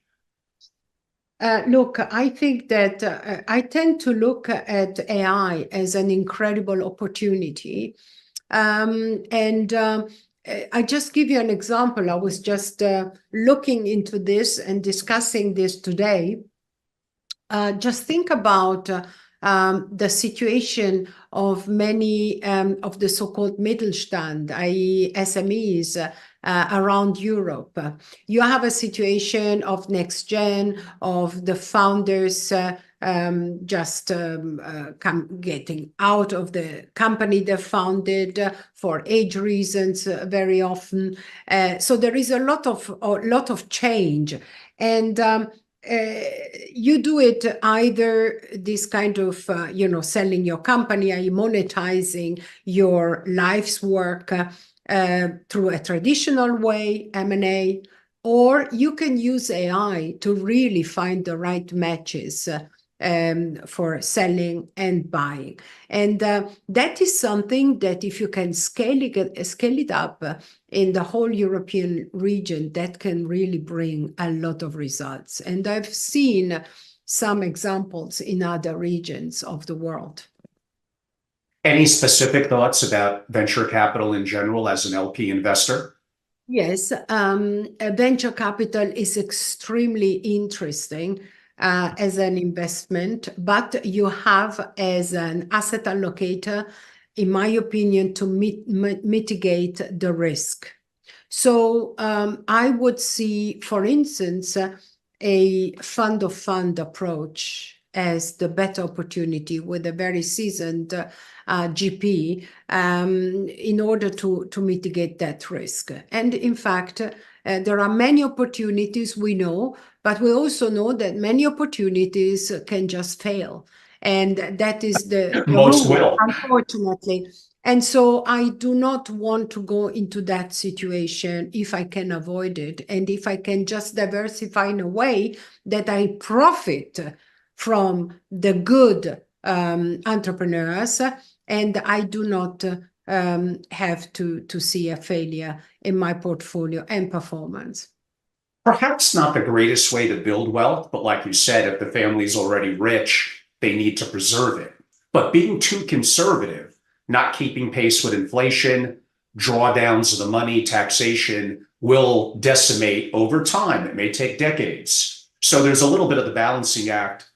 Look, I think that I tend to look at AI as an incredible opportunity. I just give you an example. I was just looking into this and discussing this today. Just think about the situation of many of the so-called Mittelstand, i.e. SMEs, around Europe. You have a situation of next gen, of the founders getting out of the company they founded for age reasons very often. So there is a lot of change, and you do it either this kind of selling your company, monetizing your life's work through a traditional way, M&A, or you can use AI to really find the right matches for selling and buying. And that is something that if you can scale it up in the whole European region, that can really bring a lot of results. And I've seen some examples in other regions of the world. Any specific thoughts about venture capital in general as an LP investor? Yes, venture capital is extremely interesting as an investment, but you have as an asset allocator, in my opinion, to mitigate the risk. So I would see, for instance, a fund of fund approach as the better opportunity with a very seasoned GP in order to mitigate that risk. And in fact, there are many opportunities we know, but we also know that many opportunities can just fail. And that is the Most rule, will. unfortunately. And so I do not want to go into that situation if I can avoid it. And if I can just diversify in a way that I profit from the good entrepreneurs, and I do not have to see a failure in my portfolio and performance. Perhaps not the greatest way to build wealth, but like you said, if the family's already rich, they need to preserve it. But being too conservative, not keeping pace with inflation, drawdowns of the money, taxation will decimate over time. It may take decades. So there's a little bit of the balancing act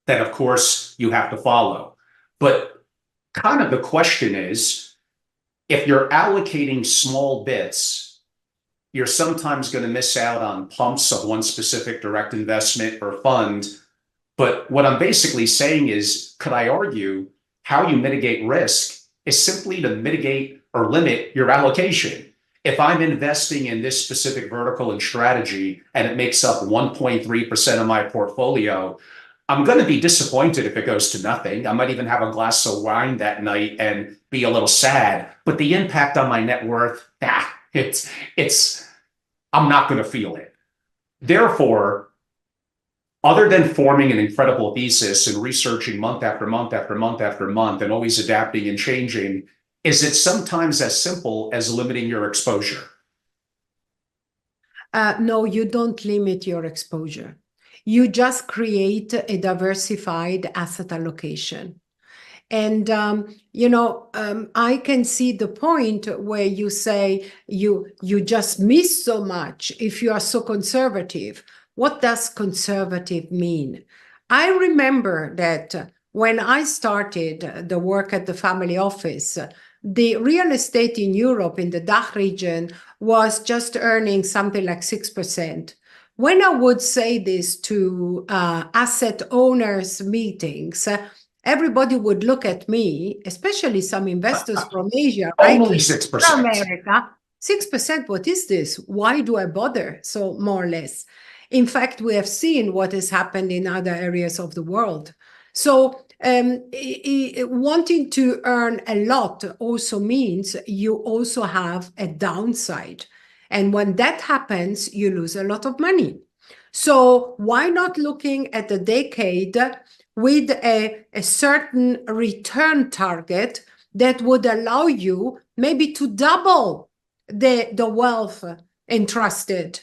that, of course, you have to follow. But kind of the question is, if you're allocating small bits, you're sometimes going to miss out on pumps of one specific direct investment or fund. But what I'm basically saying is, could I argue how you mitigate risk is simply to mitigate or limit your allocation. If I'm investing in this specific vertical and strategy and it makes up 1.3% of my portfolio, I'm going to be disappointed if it goes to nothing. I might even have a glass of wine that night and be a little sad. But the impact on my net worth, I'm not going to feel it. Therefore, other than forming an incredible thesis and researching month after month after month after month and always adapting and changing, is it sometimes as simple as limiting your exposure? No, you don't limit your exposure. You just create a diversified asset allocation. And, I can see the point where you say you just miss so much if you are so conservative. What does conservative mean? I remember that when I started the work at the family office, the real estate in Europe, in the DACH region, was just earning something like 6%. When I would say this to asset owners meetings, everybody would look at me, especially some investors from Asia, right? Only 6%. America, 6%, what is this? Why do I bother? So more or less. In fact, we have seen what has happened in other areas of the world. So wanting to earn a lot also means you also have a downside. And when that happens, you lose a lot of money. So why not looking at a decade with a certain return target that would allow you maybe to double the wealth entrusted?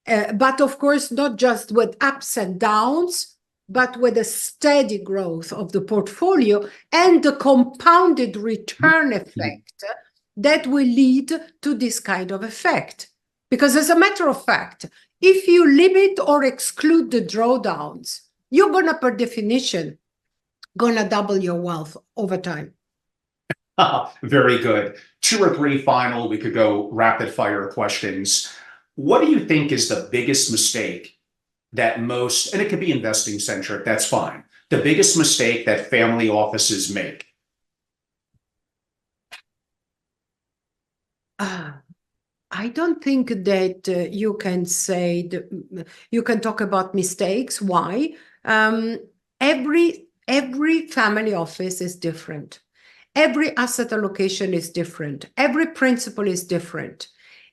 But of course, not just with ups and downs, but with a steady growth of the portfolio and the compounded return effect that will lead to this kind of effect. Because as a matter of fact, if you limit or exclude the drawdowns, you're going to, per definition, going to double your wealth over time. Very good. Two or three final, we could go rapid fire questions. What do you think is the biggest mistake that most, and it could be investing centric, that's fine. The biggest mistake that family offices make? I don't think that you can say you can talk about mistakes. Why? Every family office is different. Every asset allocation is different. Every principle is different.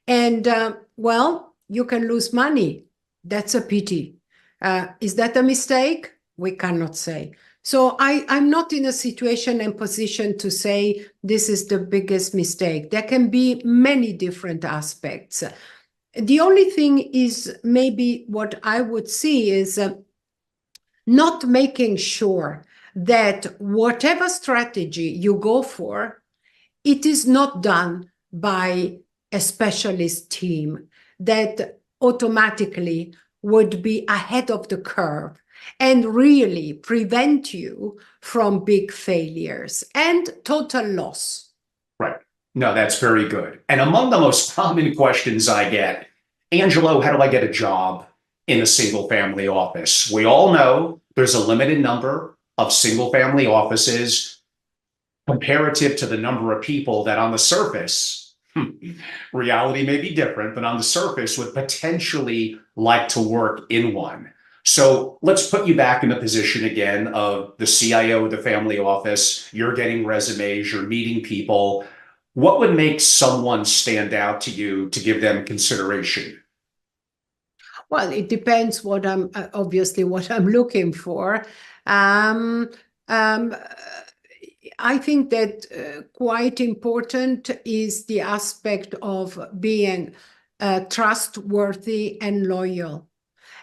And well, you can lose money. That's a pity. Is that a mistake? We cannot say. So I'm not in a situation and position to say this is the biggest mistake. There can be many different aspects. The only thing is maybe what I would see is not making sure that whatever strategy you go for, it is not done by a specialist team that automatically would be ahead of the curve and really prevent you from big failures and total loss. Right. No, that's very good. And among the most common questions I get, Angelo, how do I get a job in a single family office? We all know there's a limited number of single family offices comparative to the number of people that on the surface, reality may be different, but on the surface would potentially like to work in one. So let's put you back in the position again of the CIO of the family office. You're getting resumes, you're meeting people. What would make someone stand out to you to give them consideration? Well, it depends what I'm obviously what I'm looking for. Um, um, I think that quite important is the aspect of being trustworthy and loyal.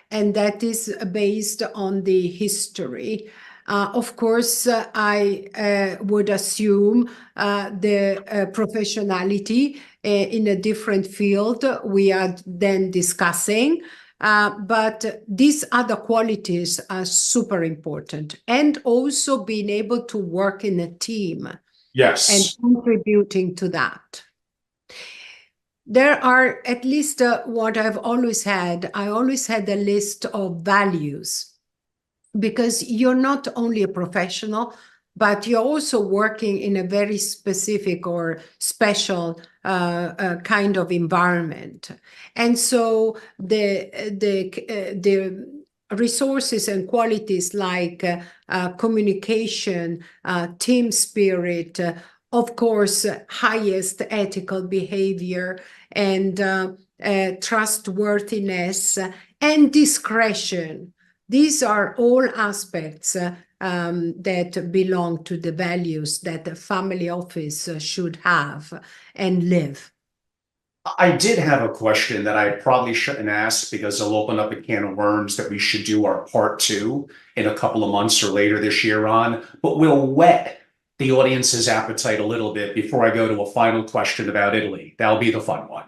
And that is based on the history. Of course, I would assume the professionality in a different field we are then discussing. But these other qualities are super important. And also being able to work in a team and Yes. contributing to that. There are at least what I always had a list of values because you're not only a professional, but you're also working in a very specific or special kind of environment. And so the resources and qualities like communication, team spirit, of course, highest ethical behavior and trustworthiness and discretion. These are all aspects that belong to the values that a family office should have and live. I did have a question that I probably shouldn't ask because it'll open up a can of worms that we should do our part two in a couple of months or later this year on, but we'll whet the audience's appetite a little bit before I go to a final question about Italy. That'll be the fun one.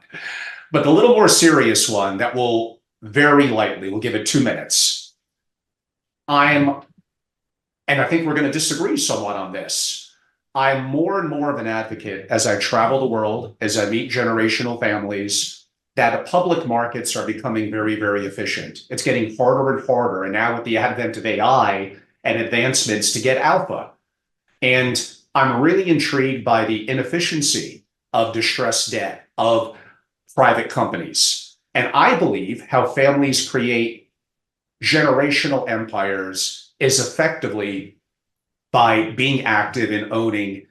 But the little more serious one that will very lightly, we'll give it 2 minutes. And I think we're going to disagree somewhat on this. I'm more and more of an advocate as I travel the world, as I meet generational families, that the public markets are becoming very, very efficient. It's getting harder and harder. And now with the advent of AI and advancements to get alpha. And I'm really intrigued by the inefficiency of distressed debt of private companies. And I believe how families create generational empires is effectively by being active in owning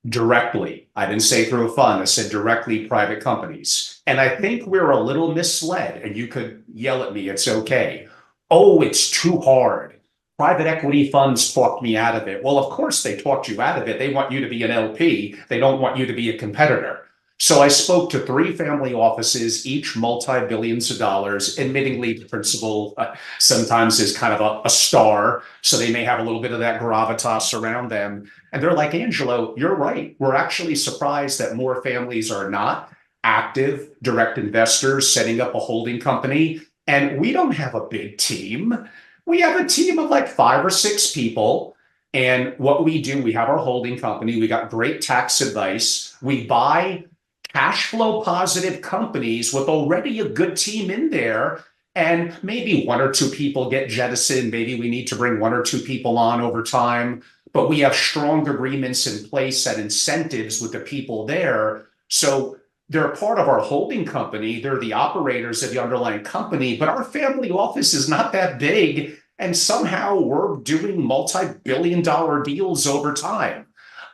directly. I didn't say through a fund, I said directly private companies. And I think we're a little misled, and you could yell at me, it's okay. Oh, it's too hard. Private equity funds talked me out of it. Well, of course they talked you out of it. They want you to be an LP. They don't want you to be a competitor. So I spoke to 3 family offices, each multi-billions of dollars. Admittingly, the principal sometimes is kind of a star, so they may have a little bit of that gravitas around them. And they're like, Angelo, you're right. We're actually surprised that more families are not active direct investors setting up a holding company. And we don't have a big team. We have a team of like 5 or 6 people. And what we do, we have our holding company, we got great tax advice. We buy cash flow positive companies with already a good team in there. And maybe one or two people get jettisoned. Maybe we need to bring one or two people on over time. But we have strong agreements in place and incentives with the people there. So they're part of our holding company. They're the operators of the underlying company, but our family office is not that big. And somehow we're doing multi-billion-dollar deals over time.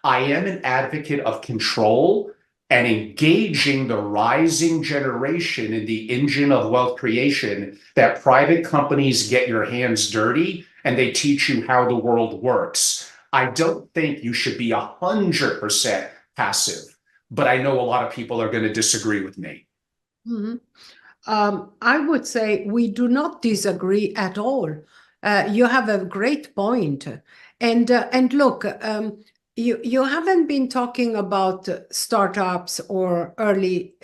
I am an advocate of control and engaging the rising generation in the engine of wealth creation, that private companies get your hands dirty and they teach you how the world works. I don't think you should be 100% passive, but I know a lot of people are going to disagree with me. Mhm. I would say we do not disagree at all. You have a great point. And look, you haven't been talking about startups or early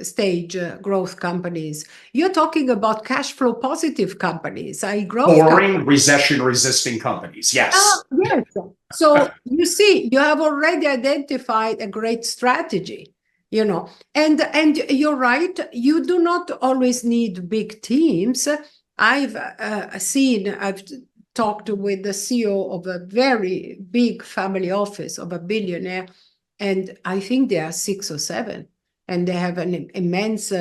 stage growth companies. You're talking about cash flow positive companies, growth companies. Boring, recession resisting companies. Yes. Yes. So you see, you have already identified a great strategy, and you're right, you do not always need big teams. I've talked with the CEO of a very big family office of a billionaire, and I think there are 6 or 7, and they have an immense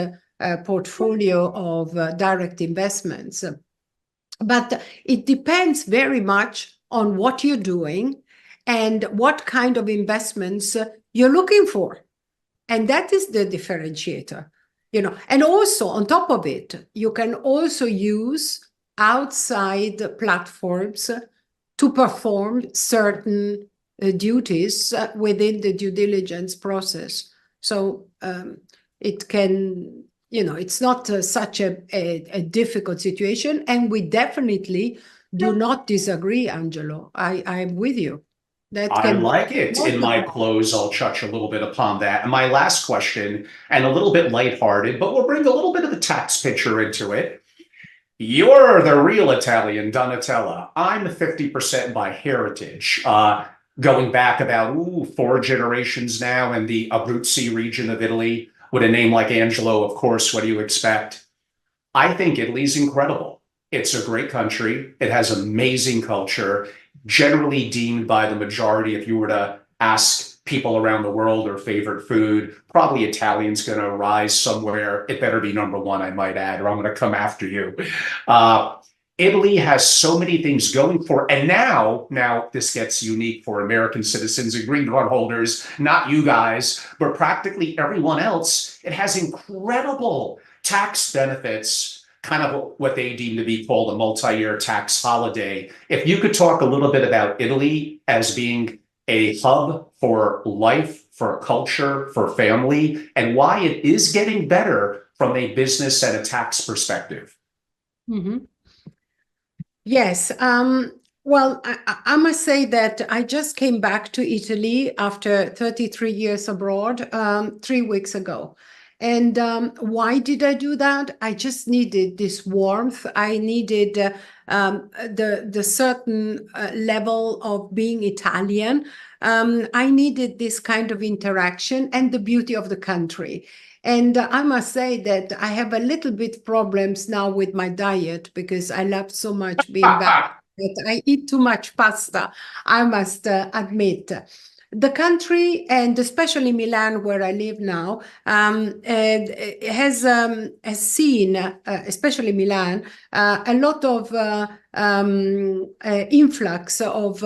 portfolio of direct investments. But it depends very much on what you're doing and what kind of investments you're looking for. And that is the differentiator, And also on top of it, you can also use outside platforms to perform certain duties within the due diligence process. So it can, it's not such a difficult situation. And we definitely do not disagree, Angelo. I'm with you. I like it. In my close, I'll touch a little bit upon that. And my last question, and a little bit lighthearted, but we'll bring a little bit of the tax picture into it. You're the real Italian, Donatella. I'm 50% by heritage, going back about 4 generations now in the Abruzzi region of Italy. With a name like Angelo, of course, what do you expect? I think Italy's incredible. It's a great country. It has amazing culture, generally deemed by the majority. If you were to ask people around the world their favorite food, probably Italian's going to rise somewhere. It better be number 1, I might add, or I'm going to come after you. Italy has so many things going for it. And now this gets unique for American citizens and green card holders, not you guys, but practically everyone else. It has incredible tax benefits, kind of what they deem to be called a multi-year tax holiday. If you could talk a little bit about Italy as being a hub for life, for culture, for family, and why it is getting better from a business and a tax perspective. Mm-hmm. Yes. Well, I must say that I just came back to Italy after 33 years abroad 3 weeks ago. And why did I do that? I just needed this warmth. I needed the certain level of being Italian. I needed this kind of interaction and the beauty of the country. And I must say that I have a little bit problems now with my diet because I love so much being back. That I eat too much pasta, I must admit. The country, and especially Milan, where I live now, has seen, especially Milan, a lot of influx of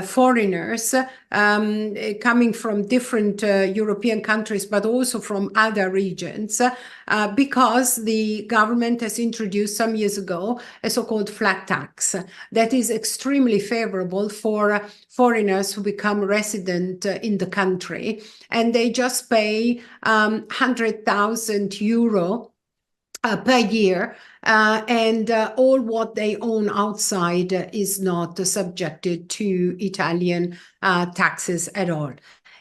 foreigners coming from different European countries, but also from other regions, because the government has introduced some years ago a so-called flat tax that is extremely favorable for foreigners who become resident in the country, and they just pay 100,000 euro per year, and all what they own outside is not subjected to Italian taxes at all.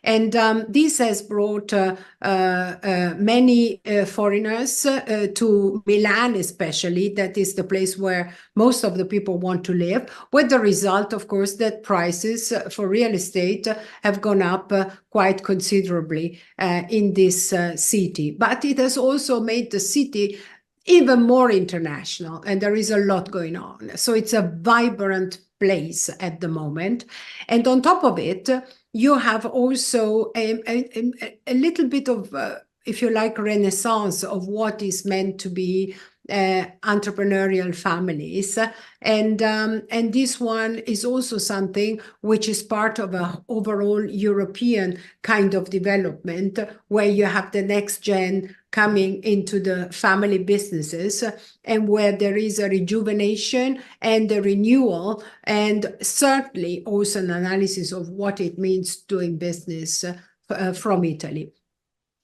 And this has brought many foreigners to Milan, especially. That is the place where most of the people want to live, with the result, of course, that prices for real estate have gone up quite considerably in this city. But it has also made the city even more international, and there is a lot going on. So it's a vibrant place at the moment. And on top of it, you have also a little bit of, if you like, renaissance of what is meant to be entrepreneurial families. And this one is also something which is part of an overall European kind of development, where you have the next gen coming into the family businesses, and where there is a rejuvenation and a renewal, and certainly also an analysis of what it means doing business from Italy.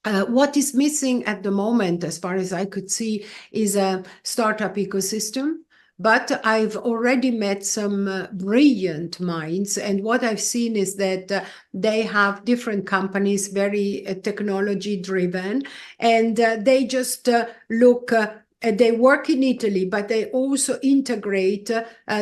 What is missing at the moment, as far as I could see, is a startup ecosystem. But I've already met some brilliant minds, and what I've seen is that they have different companies, very technology driven, and they just look. They work in Italy, but they also integrate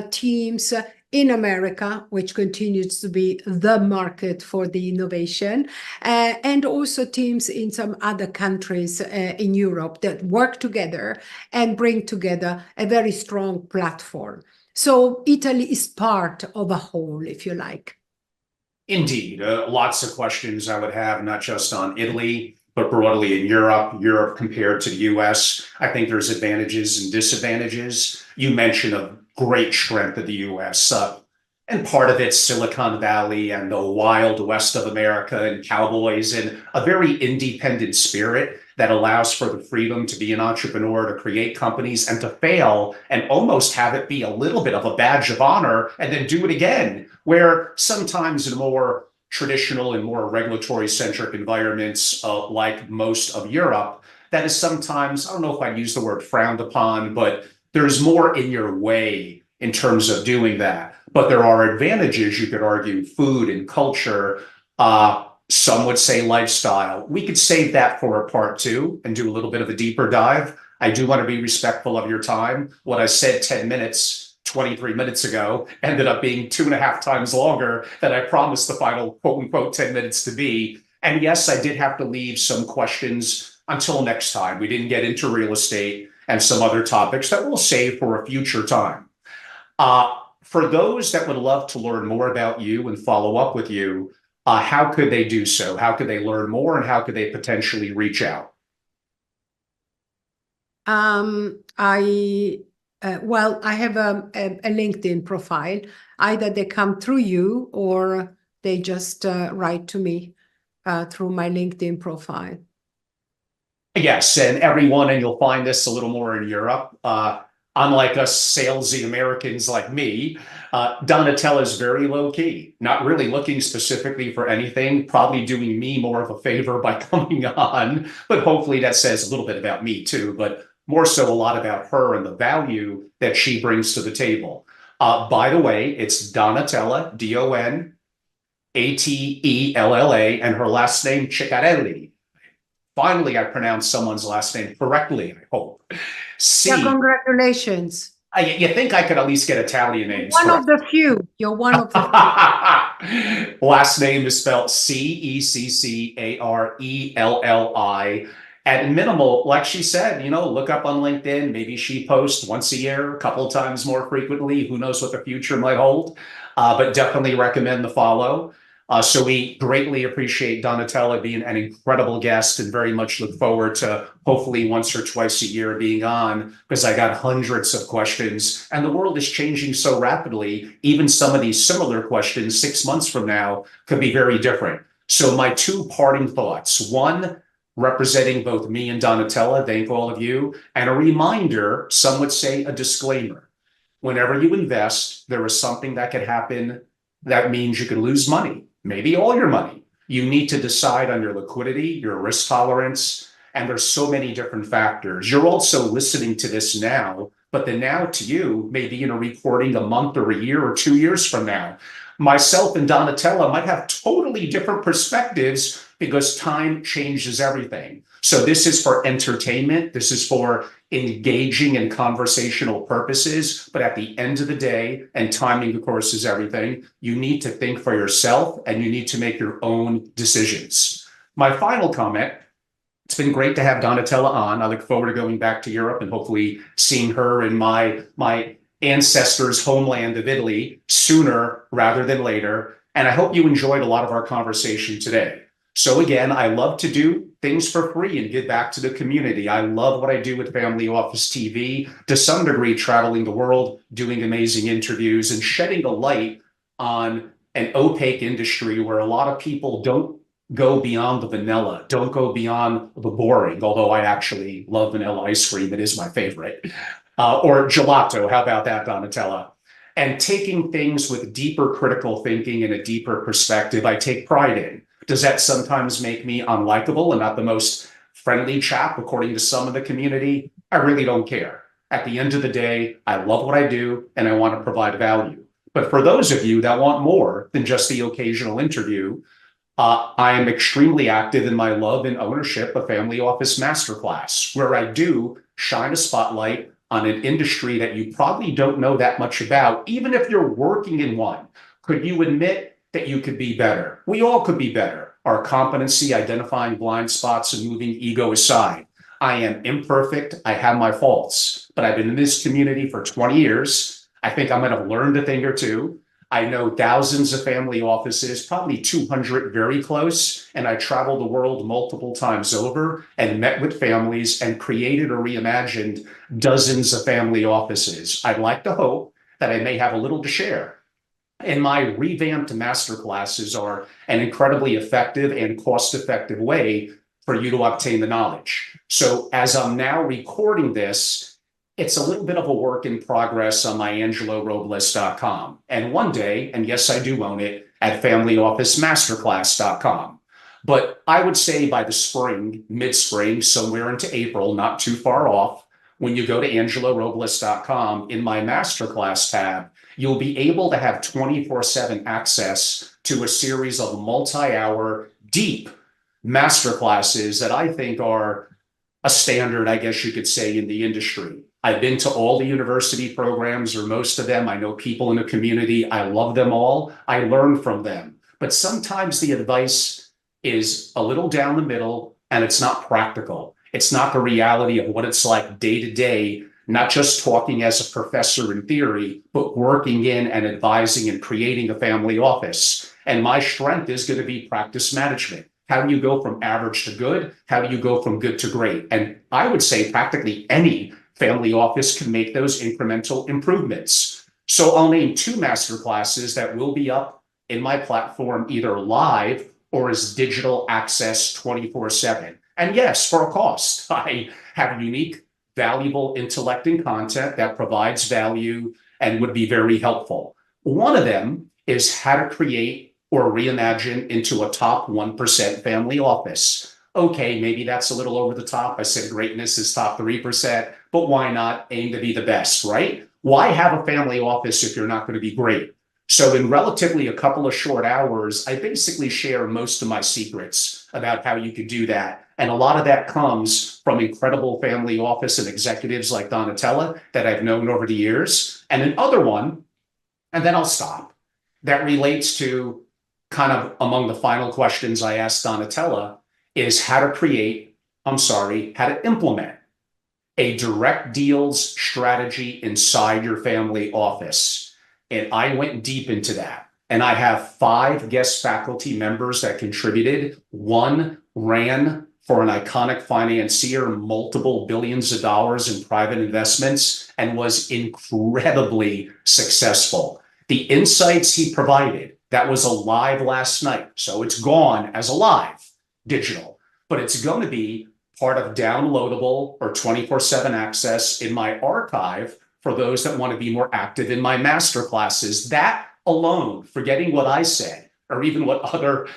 teams in America, which continues to be the market for the innovation, and also teams in some other countries in Europe that work together and bring together a very strong platform. So Italy is part of a whole, if you like. Indeed, lots of questions I would have, not just on Italy, but broadly in Europe. Europe compared to the US, I think there's advantages and disadvantages. You mentioned a great strength of the US, and part of it's Silicon Valley and the wild west of America and cowboys, and a very independent spirit that allows for the freedom to be an entrepreneur, to create companies and to fail and almost have it be a little bit of a badge of honor and then do it again, where sometimes in more traditional and more regulatory centric environments like most of Europe, that is sometimes, I don't know if I'd use the word frowned upon, but there's more in your way in terms of doing that. But there are advantages, you could argue, food and culture. Some would say lifestyle. We could save that for a part two and do a little bit of a deeper dive. I do want to be respectful of your time. What I said 10 minutes, 23 minutes ago, ended up being 2.5 times longer than I promised the final quote unquote 10 minutes to be. And yes, I did have to leave some questions until next time. We didn't get into real estate and some other topics that we'll save for a future time. For those that would love to learn more about you and follow up with you, how could they do so? How could they learn more, and how could they potentially reach out? I have a LinkedIn profile. Either they come through you or they just write to me through my LinkedIn profile. Yes, and everyone, and you'll find this a little more in Europe. Unlike us salesy Americans like me, Donatella is very low key, not really looking specifically for anything, probably doing me more of a favor by coming on. But hopefully that says a little bit about me too, but more so a lot about her and the value that she brings to the table. By the way, it's Donatella, Donatella, and her last name, Ciccarelli. Finally, I pronounced someone's last name correctly, I hope. Yeah, congratulations. You think I could at least get Italian names? One of the few. You're one of the few. Last name is spelled Ceccarelli. At minimal, like she said, look up on LinkedIn. Maybe she posts once a year, a couple of times more frequently. Who knows what the future might hold? But definitely recommend the follow. So we greatly appreciate Donatella being an incredible guest, and very much look forward to hopefully once or twice a year being on, because I got hundreds of questions and the world is changing so rapidly. Even some of these similar questions 6 months from now could be very different. So my two parting thoughts: one, representing both me and Donatella, thank all of you, and a reminder, some would say a disclaimer. Whenever you invest, there is something that could happen that means you could lose money. Maybe all your money. You need to decide on your liquidity, your risk tolerance, and there's so many different factors. You're also listening to this now, but the now to you may be in a recording a month or a year or 2 years from now. Myself and Donatella might have totally different perspectives because time changes everything. So this is for entertainment. This is for engaging in conversational purposes. But at the end of the day, and timing, of course, is everything, you need to think for yourself and you need to make your own decisions. My final comment, it's been great to have Donatella on. I look forward to going back to Europe and hopefully seeing her in my ancestors' homeland of Italy sooner rather than later. And I hope you enjoyed a lot of our conversation today. So again, I love to do things for free and give back to the community. I love what I do with Family Office TV, to some degree traveling the world, doing amazing interviews and shedding a light on an opaque industry where a lot of people don't go beyond the vanilla, don't go beyond the boring, although I actually love vanilla ice cream. It is my favorite. Or gelato, how about that, Donatella? And taking things with deeper critical thinking and a deeper perspective, I take pride in. Does that sometimes make me unlikable and not the most friendly chap, according to some of the community? I really don't care. At the end of the day, I love what I do and I want to provide value. But for those of you that want more than just the occasional interview, I am extremely active in my love and ownership of Family Office Masterclass, where I do shine a spotlight on an industry that you probably don't know that much about, even if you're working in one. Could you admit that you could be better? We all could be better. Our competency, identifying blind spots and moving ego aside. I am imperfect. I have my faults, but I've been in this community for 20 years. I think I might have learned a thing or two. I know thousands of family offices, probably 200 very close, and I traveled the world multiple times over and met with families and created or reimagined dozens of family offices. I'd like to hope that I may have a little to share. And my revamped masterclasses are an incredibly effective and cost-effective way for you to obtain the knowledge. So as I'm now recording this, it's a little bit of a work in progress on myangellorobles.com. And one day, and yes, I do own it, at familyofficemasterclass.com. But I would say by the spring, mid-spring, somewhere into April, not too far off, when you go to angellorobles.com, in my masterclass tab, you'll be able to have 24/7 access to a series of multi-hour, deep masterclasses that I think are a standard, I guess you could say, in the industry. I've been to all the university programs, or most of them. I know people in the community. I love them all. I learn from them. But sometimes the advice is a little down the middle and it's not practical. It's not the reality of what it's like day to day, not just talking as a professor in theory, but working in and advising and creating a family office. And my strength is going to be practice management. How do you go from average to good? How do you go from good to great? And I would say practically any family office can make those incremental improvements. So I'll name 2 masterclasses that will be up in my platform, either live or as digital access 24/7. And yes, for a cost. I have unique, valuable intellect and content that provides value and would be very helpful. One of them is how to create or reimagine into a top 1% family office. Okay, maybe that's a little over the top. I said greatness is top 3%, but why not aim to be the best, right? Why have a family office if you're not going to be great? So in relatively a couple of short hours, I basically share most of my secrets about how you could do that. And a lot of that comes from incredible family office and executives like Donatella that I've known over the years. And another one, and then I'll stop, that relates to kind of among the final questions I asked Donatella, is how to implement a direct deals strategy inside your family office. And I went deep into that. And I have 5 guest faculty members that contributed. One ran for an iconic financier, multiple billions of dollars in private investments, and was incredibly successful. The insights he provided, that was alive last night. So it's gone as a live digital, but it's going to be part of downloadable or 24/7 access in my archive for those that want to be more active in my master classes. That alone, forgetting what I said, or even what other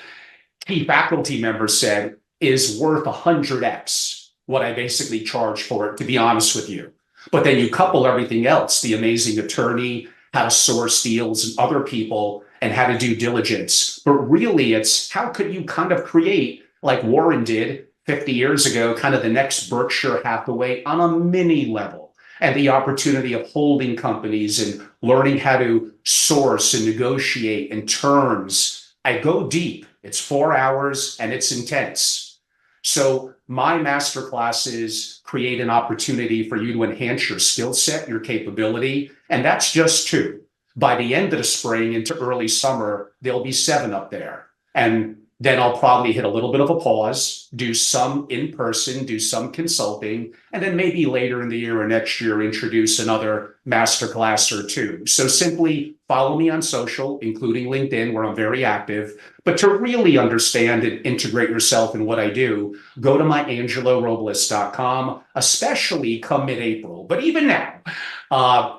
key faculty members said, is worth 100x what I basically charge for it, to be honest with you. But then you couple everything else, the amazing attorney, how to source deals, and other people, and how to do diligence. But really, it's how could you kind of create, like Warren did 50 years ago, kind of the next Berkshire Hathaway on a mini level, and the opportunity of holding companies and learning how to source and negotiate and terms. I go deep. It's 4 hours and it's intense. So my master classes create an opportunity for you to enhance your skill set, your capability, and that's just 2. By the end of the spring into early summer, there'll be 7 up there. And then I'll probably hit a little bit of a pause, do some in person, do some consulting, and then maybe later in the year or next year, introduce another masterclass or 2. So simply follow me on social, including LinkedIn, where I'm very active. But to really understand and integrate yourself in what I do, go to myangellorobles.com, especially come mid-April, but even now.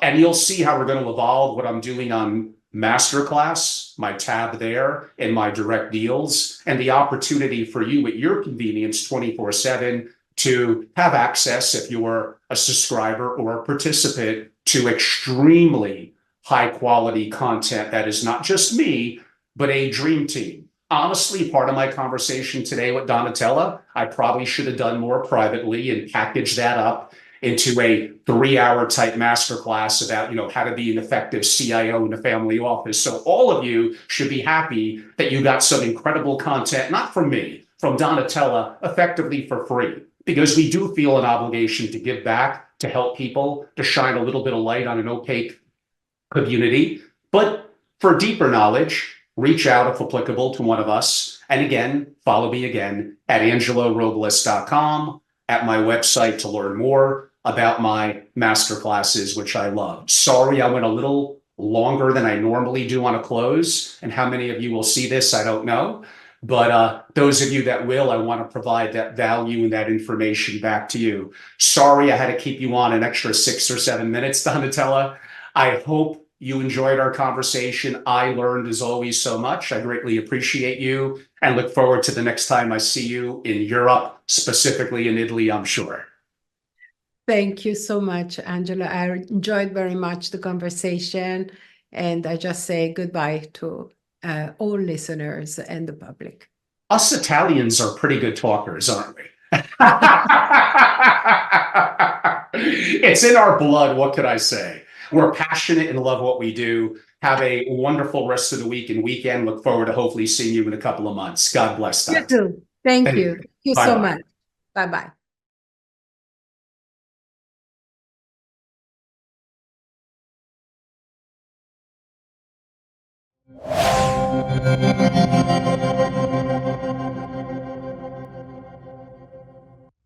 And you'll see how we're going to evolve what I'm doing on Masterclass, my tab there, and my direct deals, and the opportunity for you at your convenience 24/7 to have access, if you're a subscriber or a participant, to extremely high quality content that is not just me, but a dream team. Honestly, part of my conversation today with Donatella, I probably should have done more privately and packaged that up into a 3-hour type masterclass about, how to be an effective CIO in a family office. So all of you should be happy that you got some incredible content, not from me, from Donatella, effectively for free, because we do feel an obligation to give back, to help people, to shine a little bit of light on an opaque community. But for deeper knowledge, reach out if applicable to one of us. And again, follow me again at angelorobles.com, at my website to learn more about my masterclasses, which I love. Sorry, I went a little longer than I normally do on a close. And how many of you will see this, I don't know. But those of you that will, I want to provide that value and that information back to you. Sorry, I had to keep you on an extra 6 or 7 minutes, Donatella. I hope you enjoyed our conversation. I learned, as always, so much. I greatly appreciate you and look forward to the next time I see you in Europe, specifically in Italy, I'm sure. Thank you so much, Angela. I enjoyed very much the conversation, and I just say goodbye to all listeners and the public. Us Italians are pretty good talkers, aren't we? It's in our blood. What could I say? We're passionate and love what we do. Have a wonderful rest of the week and weekend. Look forward to hopefully seeing you in a couple of months. God bless. You too. Thank you. Thank you so Bye-bye. much. Bye-bye.